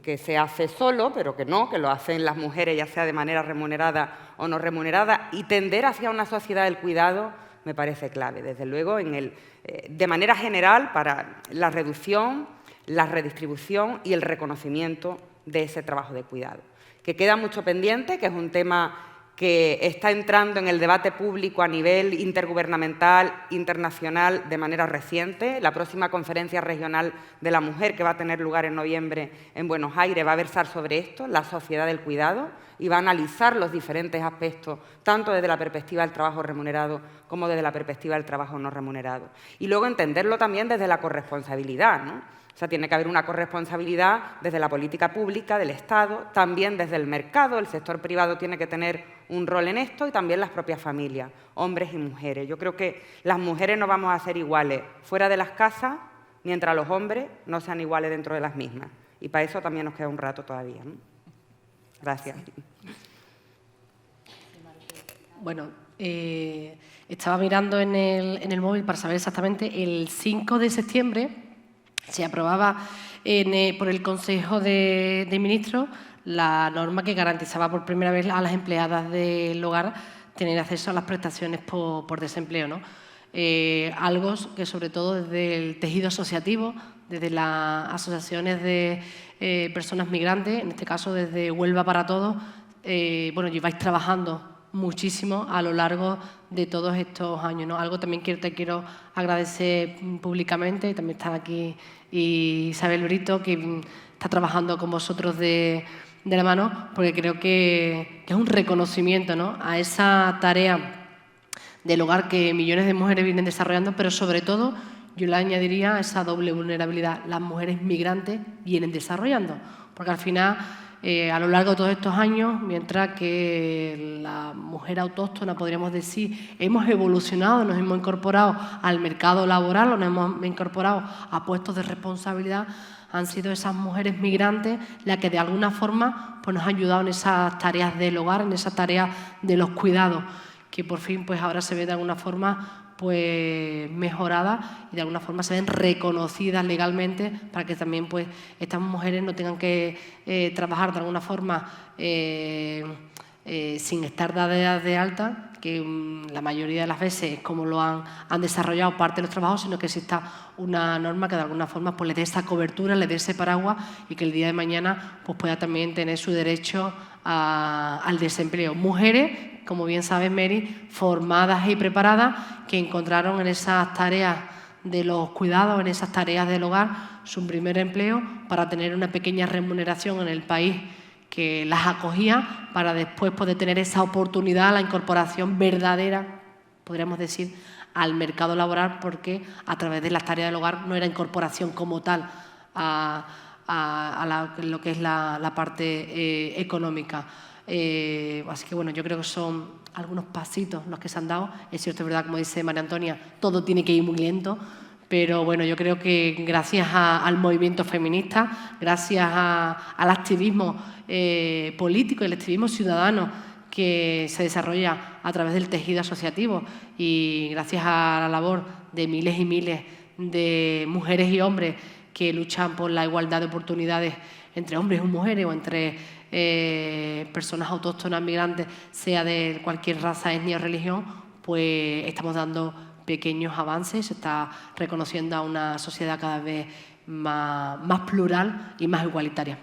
que se hace solo, pero que no, que lo hacen las mujeres, ya sea de manera remunerada o no remunerada, y tender hacia una sociedad del cuidado me parece clave. Desde luego, de manera general, para la reducción, la redistribución y el reconocimiento de ese trabajo de cuidado. Que queda mucho pendiente, que es un tema que está entrando en el debate público a nivel intergubernamental, internacional, de manera reciente. La próxima Conferencia Regional de la Mujer, que va a tener lugar en noviembre en Buenos Aires, va a versar sobre esto, la sociedad del cuidado, y va a analizar los diferentes aspectos, tanto desde la perspectiva del trabajo remunerado como desde la perspectiva del trabajo no remunerado. Y luego entenderlo también desde la corresponsabilidad, ¿no? O sea, tiene que haber una corresponsabilidad desde la política pública, del Estado, también desde el mercado, el sector privado tiene que tener un rol en esto y también las propias familias, hombres y mujeres. Yo creo que las mujeres no vamos a ser iguales fuera de las casas, mientras los hombres no sean iguales dentro de las mismas. Y para eso también nos queda un rato todavía, ¿no? Gracias. Bueno, estaba mirando en el móvil para saber exactamente, el 5 de septiembre se aprobaba por el Consejo de Ministros la norma que garantizaba por primera vez a las empleadas del hogar tener acceso a las prestaciones por desempleo, ¿no? Algo que sobre todo desde el tejido asociativo, desde las asociaciones de personas migrantes, en este caso desde Huelva para Todos, bueno, lleváis trabajando muchísimo a lo largo de todos estos años, ¿no? Algo también que te quiero agradecer públicamente, también está aquí Isabel Brito, que está trabajando con vosotros de la mano, porque creo que es un reconocimiento, ¿no?, a esa tarea del hogar que millones de mujeres vienen desarrollando, pero sobre todo yo le añadiría a esa doble vulnerabilidad, las mujeres migrantes vienen desarrollando, porque al final a lo largo de todos estos años, mientras que la mujer autóctona, podríamos decir, hemos evolucionado, nos hemos incorporado al mercado laboral, nos hemos incorporado a puestos de responsabilidad, han sido esas mujeres migrantes las que de alguna forma pues, nos han ayudado en esas tareas del hogar, en esas tareas de los cuidados, que por fin pues, ahora se ve de alguna forma pues mejoradas y de alguna forma se ven reconocidas legalmente para que también pues estas mujeres no tengan que trabajar de alguna forma sin estar dadas de alta, que la mayoría de las veces es como lo han desarrollado parte de los trabajos, sino que exista una norma que de alguna forma pues, le dé esa cobertura, le dé ese paraguas y que el día de mañana pues, pueda también tener su derecho al desempleo. Mujeres, como bien sabes, Mary, formadas y preparadas, que encontraron en esas tareas de los cuidados, en esas tareas del hogar, su primer empleo para tener una pequeña remuneración en el país que las acogía, para después poder tener esa oportunidad, la incorporación verdadera, podríamos decir, al mercado laboral, porque a través de las tareas del hogar no era incorporación como tal a lo que es la parte económica. Así que bueno, yo creo que son algunos pasitos los que se han dado. Es cierto, es verdad, como dice María Antonia, todo tiene que ir muy lento, pero bueno, yo creo que gracias al movimiento feminista, gracias al activismo político y el activismo ciudadano que se desarrolla a través del tejido asociativo y gracias a la labor de miles y miles de mujeres y hombres que luchan por la igualdad de oportunidades entre hombres y mujeres o entre personas autóctonas, migrantes, sea de cualquier raza, etnia o religión, pues estamos dando pequeños avances, se está reconociendo a una sociedad cada vez más plural y más igualitaria.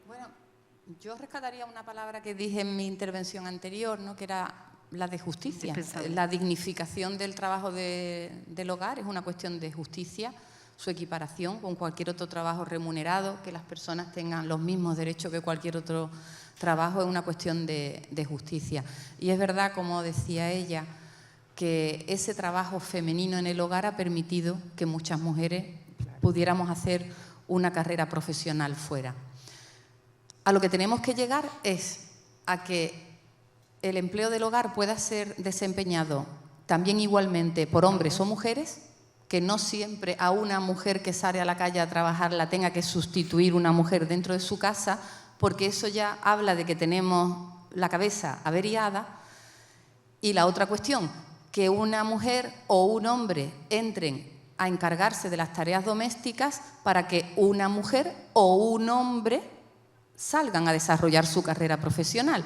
Bueno, yo rescataría una palabra que dije en mi intervención anterior, ¿no?, que era la de justicia. La dignificación del trabajo del hogar es una cuestión de justicia, su equiparación con cualquier otro trabajo remunerado, que las personas tengan los mismos derechos que cualquier otro trabajo, es una cuestión de justicia. Y es verdad, como decía ella, que ese trabajo femenino en el hogar ha permitido que muchas mujeres pudiéramos hacer una carrera profesional fuera. A lo que tenemos que llegar es a que el empleo del hogar pueda ser desempeñado también igualmente por hombres o mujeres, que no siempre a una mujer que sale a la calle a trabajar la tenga que sustituir una mujer dentro de su casa, porque eso ya habla de que tenemos la cabeza averiada. Y la otra cuestión, que una mujer o un hombre entren a encargarse de las tareas domésticas para que una mujer o un hombre salgan a desarrollar su carrera profesional.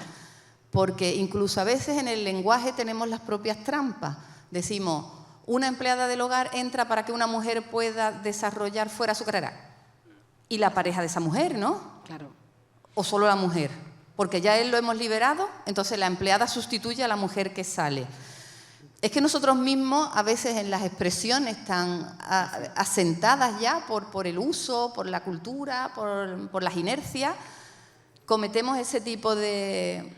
Porque incluso a veces en el lenguaje tenemos las propias trampas. Decimos, una empleada del hogar entra para que una mujer pueda desarrollar fuera su carrera. y la pareja de esa mujer, ¿no? Claro. O solo la mujer, porque ya él lo hemos liberado, entonces la empleada sustituye a la mujer que sale. Es que nosotros mismos, a veces en las expresiones tan asentadas ya por el uso, por la cultura, por las inercias, cometemos ese tipo de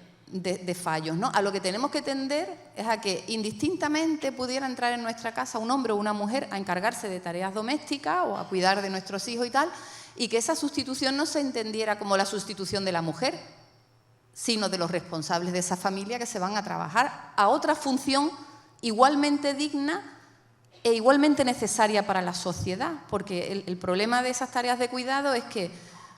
fallos, ¿no? A lo que tenemos que tender es a que indistintamente pudiera entrar en nuestra casa un hombre o una mujer a encargarse de tareas domésticas o a cuidar de nuestros hijos y tal, y que esa sustitución no se entendiera como la sustitución de la mujer, sino de los responsables de esa familia que se van a trabajar a otra función igualmente digna e igualmente necesaria para la sociedad, porque el problema de esas tareas de cuidado es que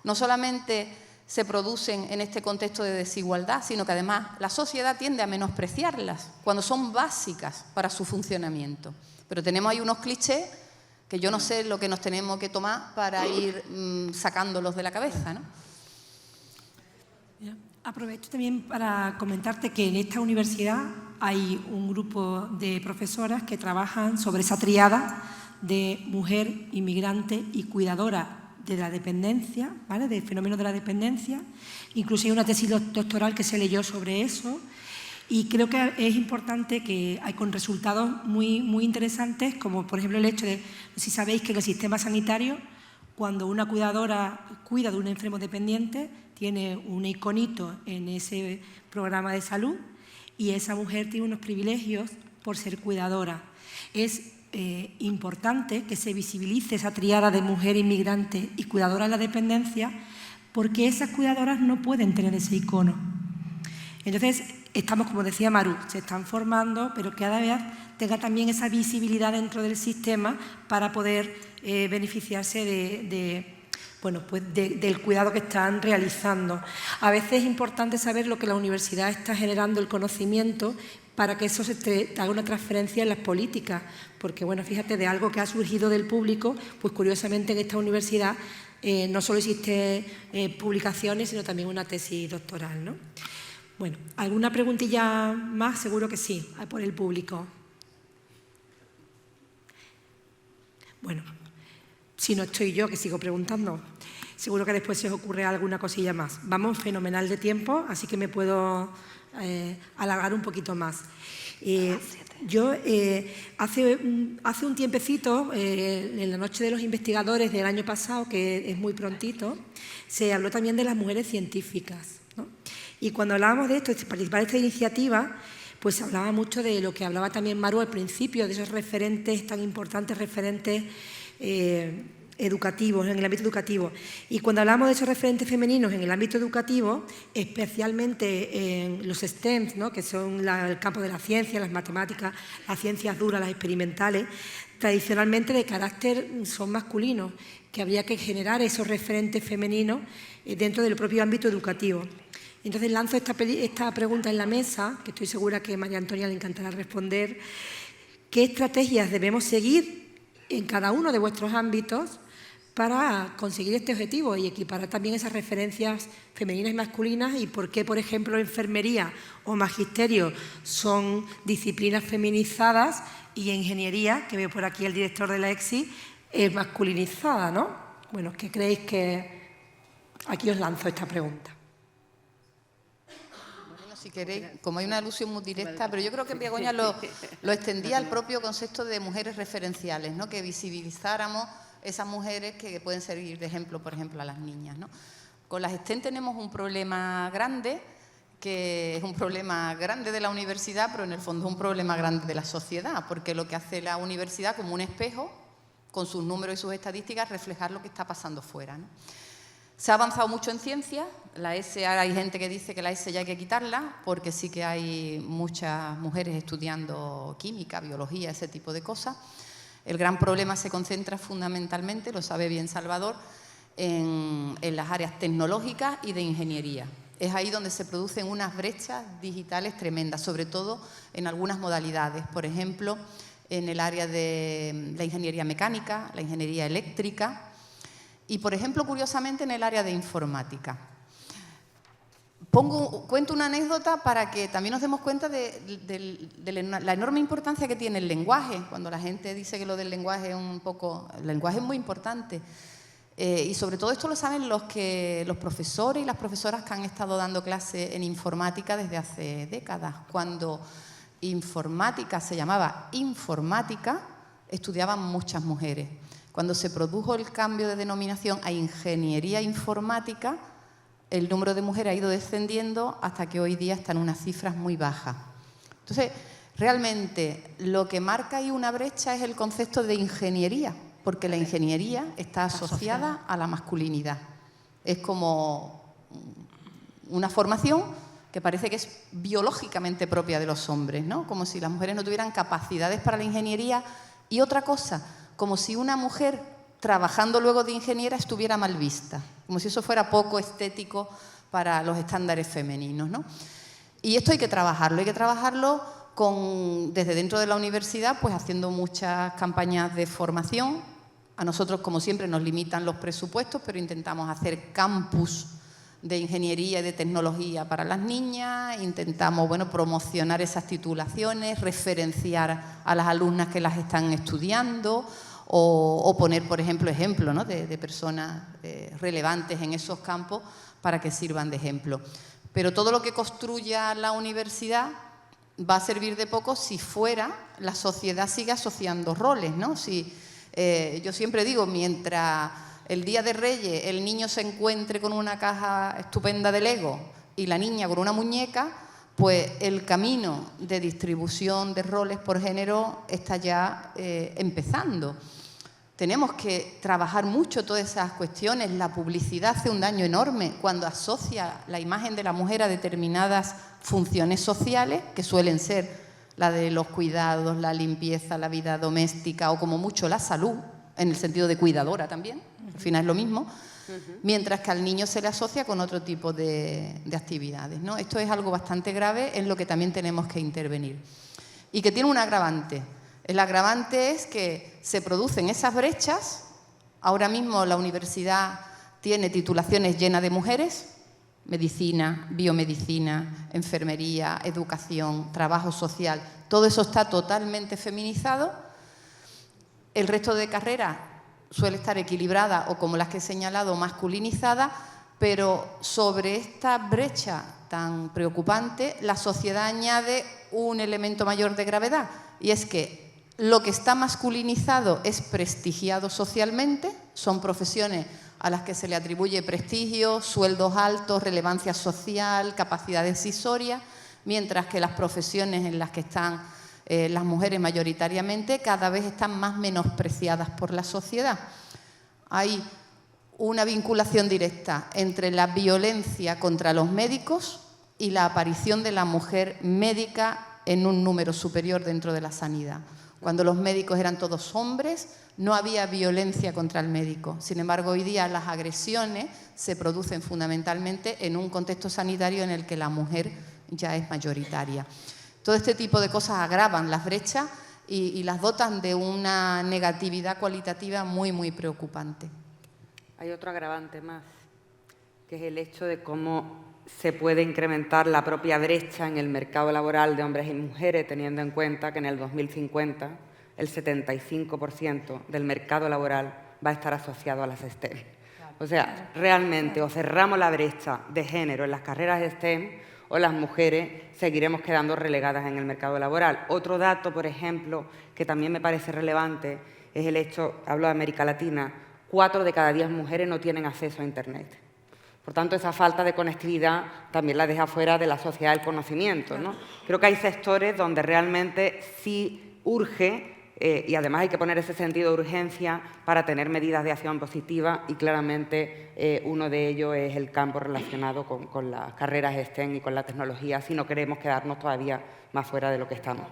no solamente se producen en este contexto de desigualdad, sino que además la sociedad tiende a menospreciarlas cuando son básicas para su funcionamiento. Pero tenemos ahí unos clichés que yo no sé lo que nos tenemos que tomar para ir sacándolos de la cabeza, ¿no? Aprovecho también para comentarte que en esta universidad hay un grupo de profesoras que trabajan sobre esa tríada de mujer, inmigrante y cuidadora de la dependencia, ¿vale? Del fenómeno de la dependencia. Incluso hay una tesis doctoral que se leyó sobre eso y creo que es importante que hay con resultados muy interesantes, como por ejemplo el hecho de, si sabéis que en el sistema sanitario, cuando una cuidadora cuida de un enfermo dependiente, tiene un iconito en ese programa de salud y esa mujer tiene unos privilegios por ser cuidadora. Es importante que se visibilice esa triada de mujer inmigrante y cuidadora de la dependencia, porque esas cuidadoras no pueden tener ese icono. Entonces, estamos, como decía Maru, se están formando, pero que cada vez tenga también esa visibilidad dentro del sistema para poder beneficiarse del cuidado que están realizando. A veces es importante saber lo que la universidad está generando, el conocimiento, para que eso se haga una transferencia en las políticas. Porque, bueno, fíjate, de algo que ha surgido del público, pues curiosamente en esta universidad no solo existen publicaciones, sino también una tesis doctoral, ¿no? Bueno, ¿alguna preguntilla más? Seguro que sí, por el público. Bueno, si no estoy yo, que sigo preguntando, seguro que después se os ocurre alguna cosilla más. Vamos fenomenal de tiempo, así que me puedo alargar un poquito más. Yo hace un tiempecito, en la Noche de los Investigadores del año pasado, que es muy prontito, se habló también de las mujeres científicas, ¿no? Y cuando hablábamos de esto, de participar de esta iniciativa, pues se hablaba mucho de lo que hablaba también Maru al principio, de esos referentes tan importantes, referentes educativos, en el ámbito educativo. Y cuando hablamos de esos referentes femeninos en el ámbito educativo, especialmente en los STEM, ¿no? Que son el campo de la ciencia, las matemáticas, las ciencias duras, las experimentales, tradicionalmente de carácter son masculinos, que habría que generar esos referentes femeninos dentro del propio ámbito educativo. Entonces lanzo esta pregunta en la mesa, que estoy segura que a María Antonia le encantará responder. ¿Qué estrategias debemos seguir en cada uno de vuestros ámbitos para conseguir este objetivo y equiparar también esas referencias femeninas y masculinas? ¿Y por qué, por ejemplo, enfermería o magisterio son disciplinas feminizadas y ingeniería, que veo por aquí el director de la EXI, es masculinizada, ¿no? Bueno, ¿qué creéis que...? Aquí os lanzo esta pregunta. Si queréis, como hay una alusión muy directa, pero yo creo que Begoña lo extendía al propio concepto de mujeres referenciales, ¿no? Que visibilizáramos esas mujeres que pueden servir de ejemplo, por ejemplo, a las niñas, ¿no? Con las STEM tenemos un problema grande, que es un problema grande de la universidad, pero en el fondo es un problema grande de la sociedad, porque lo que hace la universidad como un espejo, con sus números y sus estadísticas, es reflejar lo que está pasando fuera, ¿no? Se ha avanzado mucho en ciencia, la ESE, hay gente que dice que la ESE ya hay que quitarla, porque sí que hay muchas mujeres estudiando química, biología, ese tipo de cosas. El gran problema se concentra fundamentalmente, lo sabe bien Salvador, en las áreas tecnológicas y de ingeniería. Es ahí donde se producen unas brechas digitales tremendas, sobre todo en algunas modalidades, por ejemplo, en el área de la ingeniería mecánica, la ingeniería eléctrica, y, por ejemplo, curiosamente, en el área de informática. Cuento una anécdota para que también nos demos cuenta de la enorme importancia que tiene el lenguaje. Cuando la gente dice que lo del lenguaje es un poco... El lenguaje es muy importante. Y sobre todo esto lo saben los profesores y las profesoras que han estado dando clase en informática desde hace décadas. Cuando informática se llamaba informática, estudiaban muchas mujeres. Cuando se produjo el cambio de denominación a ingeniería informática, el número de mujeres ha ido descendiendo hasta que hoy día están en unas cifras muy bajas. Entonces, realmente lo que marca ahí una brecha es el concepto de ingeniería, porque la ingeniería está asociada a la masculinidad. Es como una formación que parece que es biológicamente propia de los hombres, ¿no? Como si las mujeres no tuvieran capacidades para la ingeniería. Y otra cosa, como si una mujer trabajando luego de ingeniera estuviera mal vista, como si eso fuera poco estético para los estándares femeninos, ¿no? Y esto hay que trabajarlo desde dentro de la universidad, pues haciendo muchas campañas de formación. A nosotros, como siempre, nos limitan los presupuestos, pero intentamos hacer campus de ingeniería y de tecnología para las niñas, intentamos promocionar esas titulaciones, referenciar a las alumnas que las están estudiando o poner, por ejemplo, ¿no? de personas relevantes en esos campos para que sirvan de ejemplo. Pero todo lo que construya la universidad va a servir de poco si fuera la sociedad sigue asociando roles, ¿no? Yo siempre digo, mientras el Día de Reyes el niño se encuentre con una caja estupenda de Lego y la niña con una muñeca, pues el camino de distribución de roles por género está ya empezando. Tenemos que trabajar mucho todas esas cuestiones. La publicidad hace un daño enorme cuando asocia la imagen de la mujer a determinadas funciones sociales, que suelen ser la de los cuidados, la limpieza, la vida doméstica o como mucho la salud, en el sentido de cuidadora también, al final es lo mismo, mientras que al niño se le asocia con otro tipo de actividades, ¿no? Esto es algo bastante grave en lo que también tenemos que intervenir. Y que tiene un agravante. El agravante es que se producen esas brechas. Ahora mismo la universidad tiene titulaciones llenas de mujeres, medicina, biomedicina, enfermería, educación, trabajo social, todo eso está totalmente feminizado. El resto de carreras suele estar equilibrada o, como las que he señalado, masculinizada, pero sobre esta brecha tan preocupante la sociedad añade un elemento mayor de gravedad, y es que lo que está masculinizado es prestigiado socialmente, son profesiones a las que se le atribuye prestigio, sueldos altos, relevancia social, capacidad decisoria, mientras que las profesiones en las que están las mujeres mayoritariamente cada vez están más menospreciadas por la sociedad. Hay una vinculación directa entre la violencia contra los médicos y la aparición de la mujer médica en un número superior dentro de la sanidad. Cuando los médicos eran todos hombres, no había violencia contra el médico. Sin embargo, hoy día las agresiones se producen fundamentalmente en un contexto sanitario en el que la mujer ya es mayoritaria. Todo este tipo de cosas agravan las brechas y las dotan de una negatividad cualitativa muy, muy preocupante. Hay otro agravante más, que es el hecho de cómo se puede incrementar la propia brecha en el mercado laboral de hombres y mujeres, teniendo en cuenta que en el 2050 el 75% del mercado laboral va a estar asociado a las STEM. O sea, realmente o cerramos la brecha de género en las carreras STEM o las mujeres seguiremos quedando relegadas en el mercado laboral. Otro dato, por ejemplo, que también me parece relevante es el hecho, hablo de América Latina, 4 de cada 10 mujeres no tienen acceso a Internet. Por tanto, esa falta de conectividad también la deja fuera de la sociedad del conocimiento, ¿no? Creo que hay sectores donde realmente sí urge, y además hay que poner ese sentido de urgencia para tener medidas de acción positiva, y claramente uno de ellos es el campo relacionado con las carreras STEM y con la tecnología, si no queremos quedarnos todavía más fuera de lo que estamos.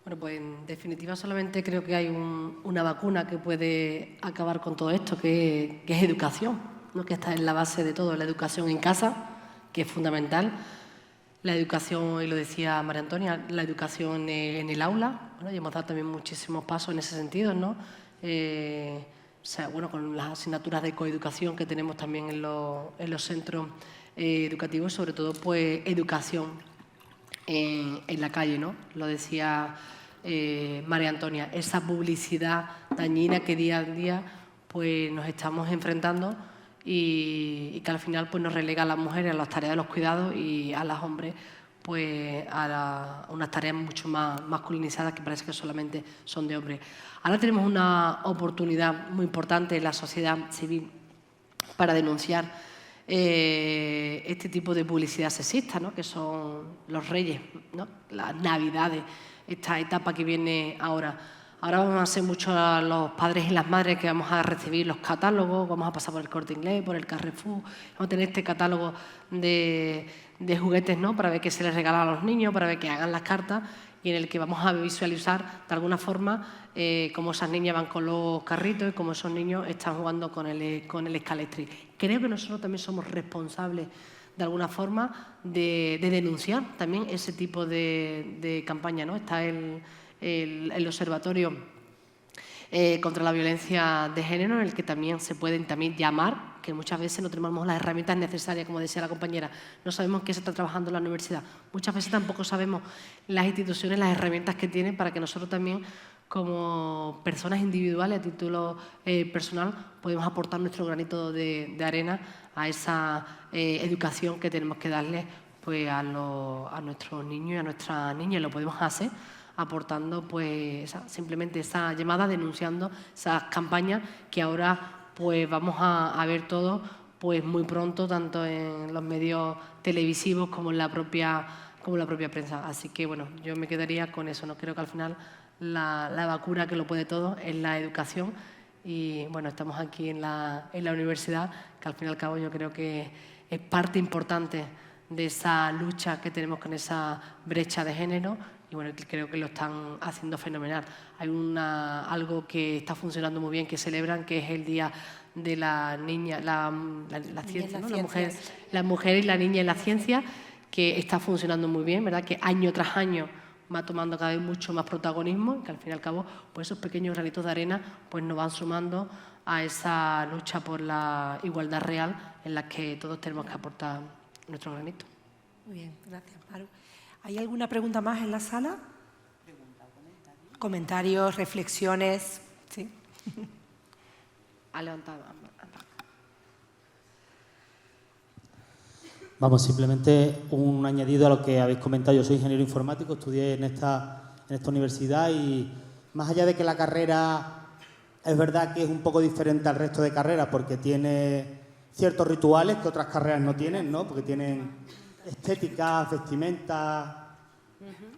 Bueno, pues en definitiva solamente creo que hay una vacuna que puede acabar con todo esto, que es educación, ¿no? Que está en la base de todo, la educación en casa, que es fundamental. La educación, y lo decía María Antonia, la educación en el aula, bueno, y hemos dado también muchísimos pasos en ese sentido, ¿no? O sea, bueno, con las asignaturas de coeducación que tenemos también en los centros educativos, sobre todo, pues, educación en la calle, ¿no? Lo decía María Antonia, esa publicidad dañina que día a día pues nos estamos enfrentando y que al final pues nos relega a las mujeres a las tareas de los cuidados y a los hombres pues a unas tareas mucho más masculinizadas que parece que solamente son de hombres. Ahora tenemos una oportunidad muy importante en la sociedad civil para denunciar este tipo de publicidad sexista, ¿no? Que son los reyes, ¿no? Las navidades, esta etapa que viene ahora. Ahora vamos a ser muchos los padres y las madres que vamos a recibir los catálogos, vamos a pasar por el Corte Inglés, por el Carrefour, vamos a tener este catálogo de juguetes, ¿no? Para ver qué se les regala a los niños, para ver que hagan las cartas y en el que vamos a visualizar de alguna forma cómo esas niñas van con los carritos y cómo esos niños están jugando con el escalestri. Creo que nosotros también somos responsables de alguna forma de denunciar también ese tipo de campaña, ¿no? Está el Observatorio contra la Violencia de Género, en el que también se pueden llamar, que muchas veces no tenemos las herramientas necesarias, como decía la compañera, no sabemos qué se está trabajando en la universidad, muchas veces tampoco sabemos las instituciones, las herramientas que tienen para que nosotros también, como personas individuales a título personal, podemos aportar nuestro granito de arena a esa educación que tenemos que darle pues, a nuestros niños y a nuestras niñas. Lo podemos hacer aportando pues, simplemente esa llamada, denunciando esas campañas que ahora pues, vamos a ver todos pues, muy pronto, tanto en los medios televisivos como en la propia prensa. Así que bueno, yo me quedaría con eso. No creo que al final la vacuna que lo puede todo es la educación y bueno, estamos aquí en la universidad, que al fin y al cabo yo creo que es parte importante de esa lucha que tenemos con esa brecha de género y bueno, creo que lo están haciendo fenomenal. Hay algo que está funcionando muy bien, que celebran, que es el Día de la Niña, la ciencia, ¿no? La mujer y la niña en la ciencia, que está funcionando muy bien, ¿verdad? Que año tras año va tomando cada vez mucho más protagonismo y que al fin y al cabo pues esos pequeños granitos de arena pues nos van sumando a esa lucha por la igualdad real en la que todos tenemos que aportar nuestro granito. Muy bien, gracias, Maru. ¿Hay alguna pregunta más en la sala? ¿Comentarios, reflexiones? Sí. Ha levantado. Vamos, simplemente un añadido a lo que habéis comentado. Yo soy ingeniero informático, estudié en esta universidad y más allá de que la carrera es verdad que es un poco diferente al resto de carreras porque tiene ciertos rituales que otras carreras no tienen, ¿no? Porque tienen estéticas, vestimentas,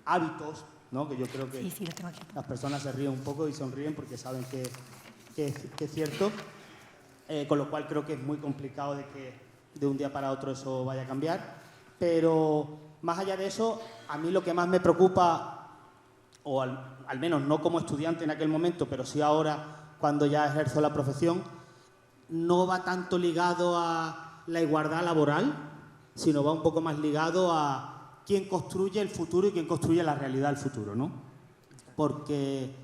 hábitos, ¿no? Que yo creo que Sí, lo tengo aquí. las personas se ríen un poco y sonríen porque saben que es cierto, con lo cual creo que es muy complicado de que de un día para otro eso vaya a cambiar, pero más allá de eso, a mí lo que más me preocupa, o al menos no como estudiante en aquel momento, pero sí ahora cuando ya ejerzo la profesión, no va tanto ligado a la igualdad laboral, sino va un poco más ligado a quién construye el futuro y quién construye la realidad del futuro, ¿no? Porque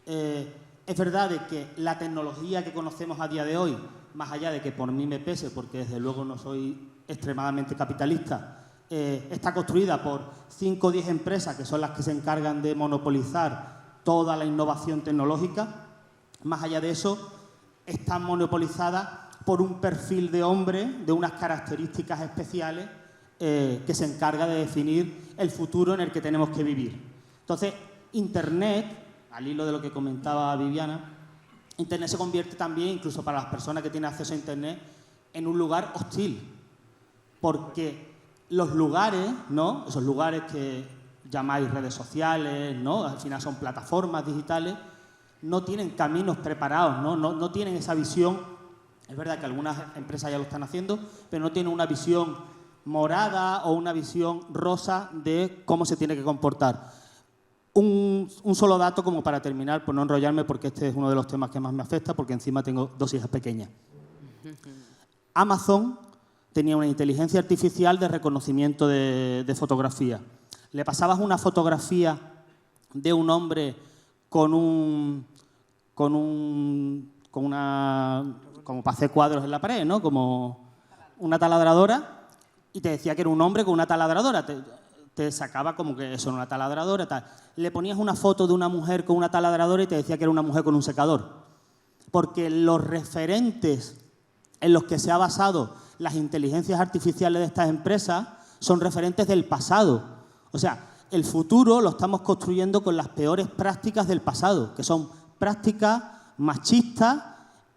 es verdad de que la tecnología que conocemos a día de hoy, más allá de que por mí me pese, porque desde luego no soy extremadamente capitalista, está construida por 5 o 10 empresas que son las que se encargan de monopolizar toda la innovación tecnológica. Más allá de eso, está monopolizada por un perfil de hombre de unas características especiales que se encarga de definir el futuro en el que tenemos que vivir. Entonces, Internet, al hilo de lo que comentaba Viviana, Internet se convierte también, incluso para las personas que tienen acceso a Internet, en un lugar hostil. Porque los lugares, ¿no? Esos lugares que llamáis redes sociales, ¿no? Al final son plataformas digitales, no tienen caminos preparados, ¿no? No tienen esa visión. Es verdad que algunas empresas ya lo están haciendo, pero no tienen una visión morada o una visión rosa de cómo se tiene que comportar. Un solo dato como para terminar, por no enrollarme, porque este es uno de los temas que más me afecta, porque encima tengo 2 hijas pequeñas. Amazon tenía una inteligencia artificial de reconocimiento de fotografía. Le pasabas una fotografía de un hombre como para hacer cuadros en la pared, ¿no? Como una taladradora, y te decía que era un hombre con una taladradora. Te sacaba como que eso era una taladradora, tal. Le ponías una foto de una mujer con una taladradora y te decía que era una mujer con un secador. porque los referentes en los que se ha basado las inteligencias artificiales de estas empresas son referentes del pasado. O sea, el futuro lo estamos construyendo con las peores prácticas del pasado, que son prácticas machistas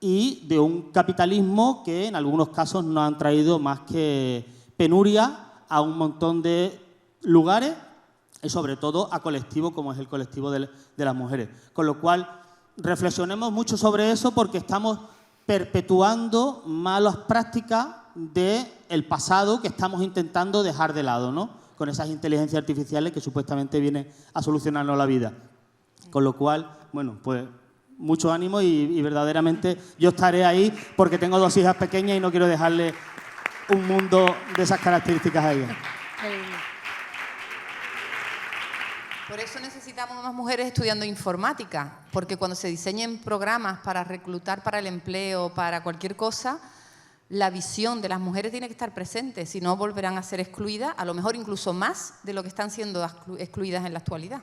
y de un capitalismo que en algunos casos nos han traído más que penuria a un montón de lugares y sobre todo a colectivos como es el colectivo de las mujeres. Con lo cual, reflexionemos mucho sobre eso porque estamos perpetuando malas prácticas del pasado que estamos intentando dejar de lado, ¿no? Con esas inteligencias artificiales que supuestamente vienen a solucionarnos la vida. Con lo cual, bueno, pues mucho ánimo y verdaderamente yo estaré ahí porque tengo 2 hijas pequeñas y no quiero dejarle un mundo de esas características a ellas. Por eso necesitamos más mujeres estudiando informática, porque cuando se diseñen programas para reclutar para el empleo, para cualquier cosa, la visión de las mujeres tiene que estar presente, si no volverán a ser excluidas, a lo mejor incluso más de lo que están siendo excluidas en la actualidad.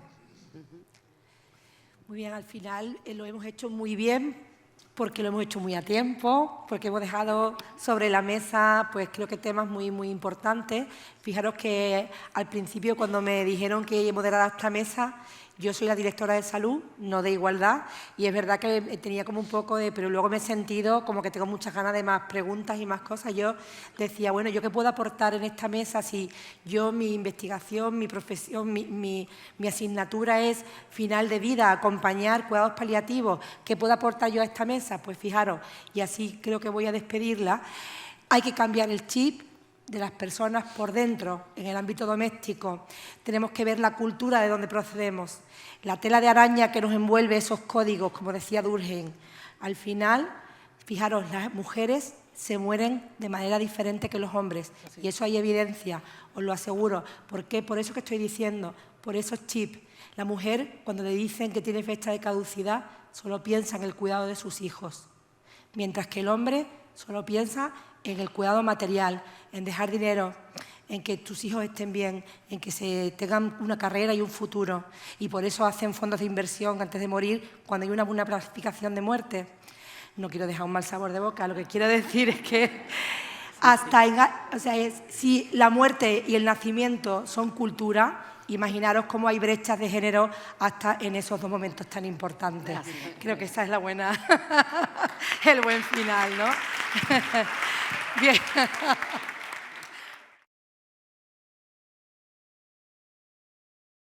Muy bien, al final lo hemos hecho muy bien, porque lo hemos hecho muy a tiempo, porque hemos dejado sobre la mesa, pues creo que temas muy, muy importantes. Fijaros que al principio, cuando me dijeron que moderara esta mesa, yo soy la directora de salud, no de igualdad, y es verdad que tenía como un poco de... Pero luego me he sentido como que tengo muchas ganas de más preguntas y más cosas. Yo decía, bueno, ¿yo qué puedo aportar en esta mesa si yo, mi investigación, mi profesión, mi asignatura es final de vida, acompañar, cuidados paliativos? ¿Qué puedo aportar yo a esta mesa? Pues fijaros, y así creo que voy a despedirla, hay que cambiar el chip de las personas por dentro, en el ámbito doméstico. Tenemos que ver la cultura de donde procedemos, la tela de araña que nos envuelve esos códigos, como decía Durkheim. Al final, fijaros, las mujeres se mueren de manera diferente que los hombres, y eso hay evidencia, os lo aseguro. ¿Por qué? Por eso que estoy diciendo, por esos chips. La mujer, cuando le dicen que tiene fecha de caducidad, solo piensa en el cuidado de sus hijos, mientras que el hombre solo piensa en el cuidado material, en dejar dinero, en que tus hijos estén bien, en que se tengan una carrera y un futuro. Y por eso hacen fondos de inversión antes de morir cuando hay una buena planificación de muerte. No quiero dejar un mal sabor de boca, lo que quiero decir es que si la muerte y el nacimiento son cultura, imaginaros cómo hay brechas de género hasta en esos 2 momentos tan importantes. Gracias. Creo que esa es la buena, el buen final, ¿no? Bien.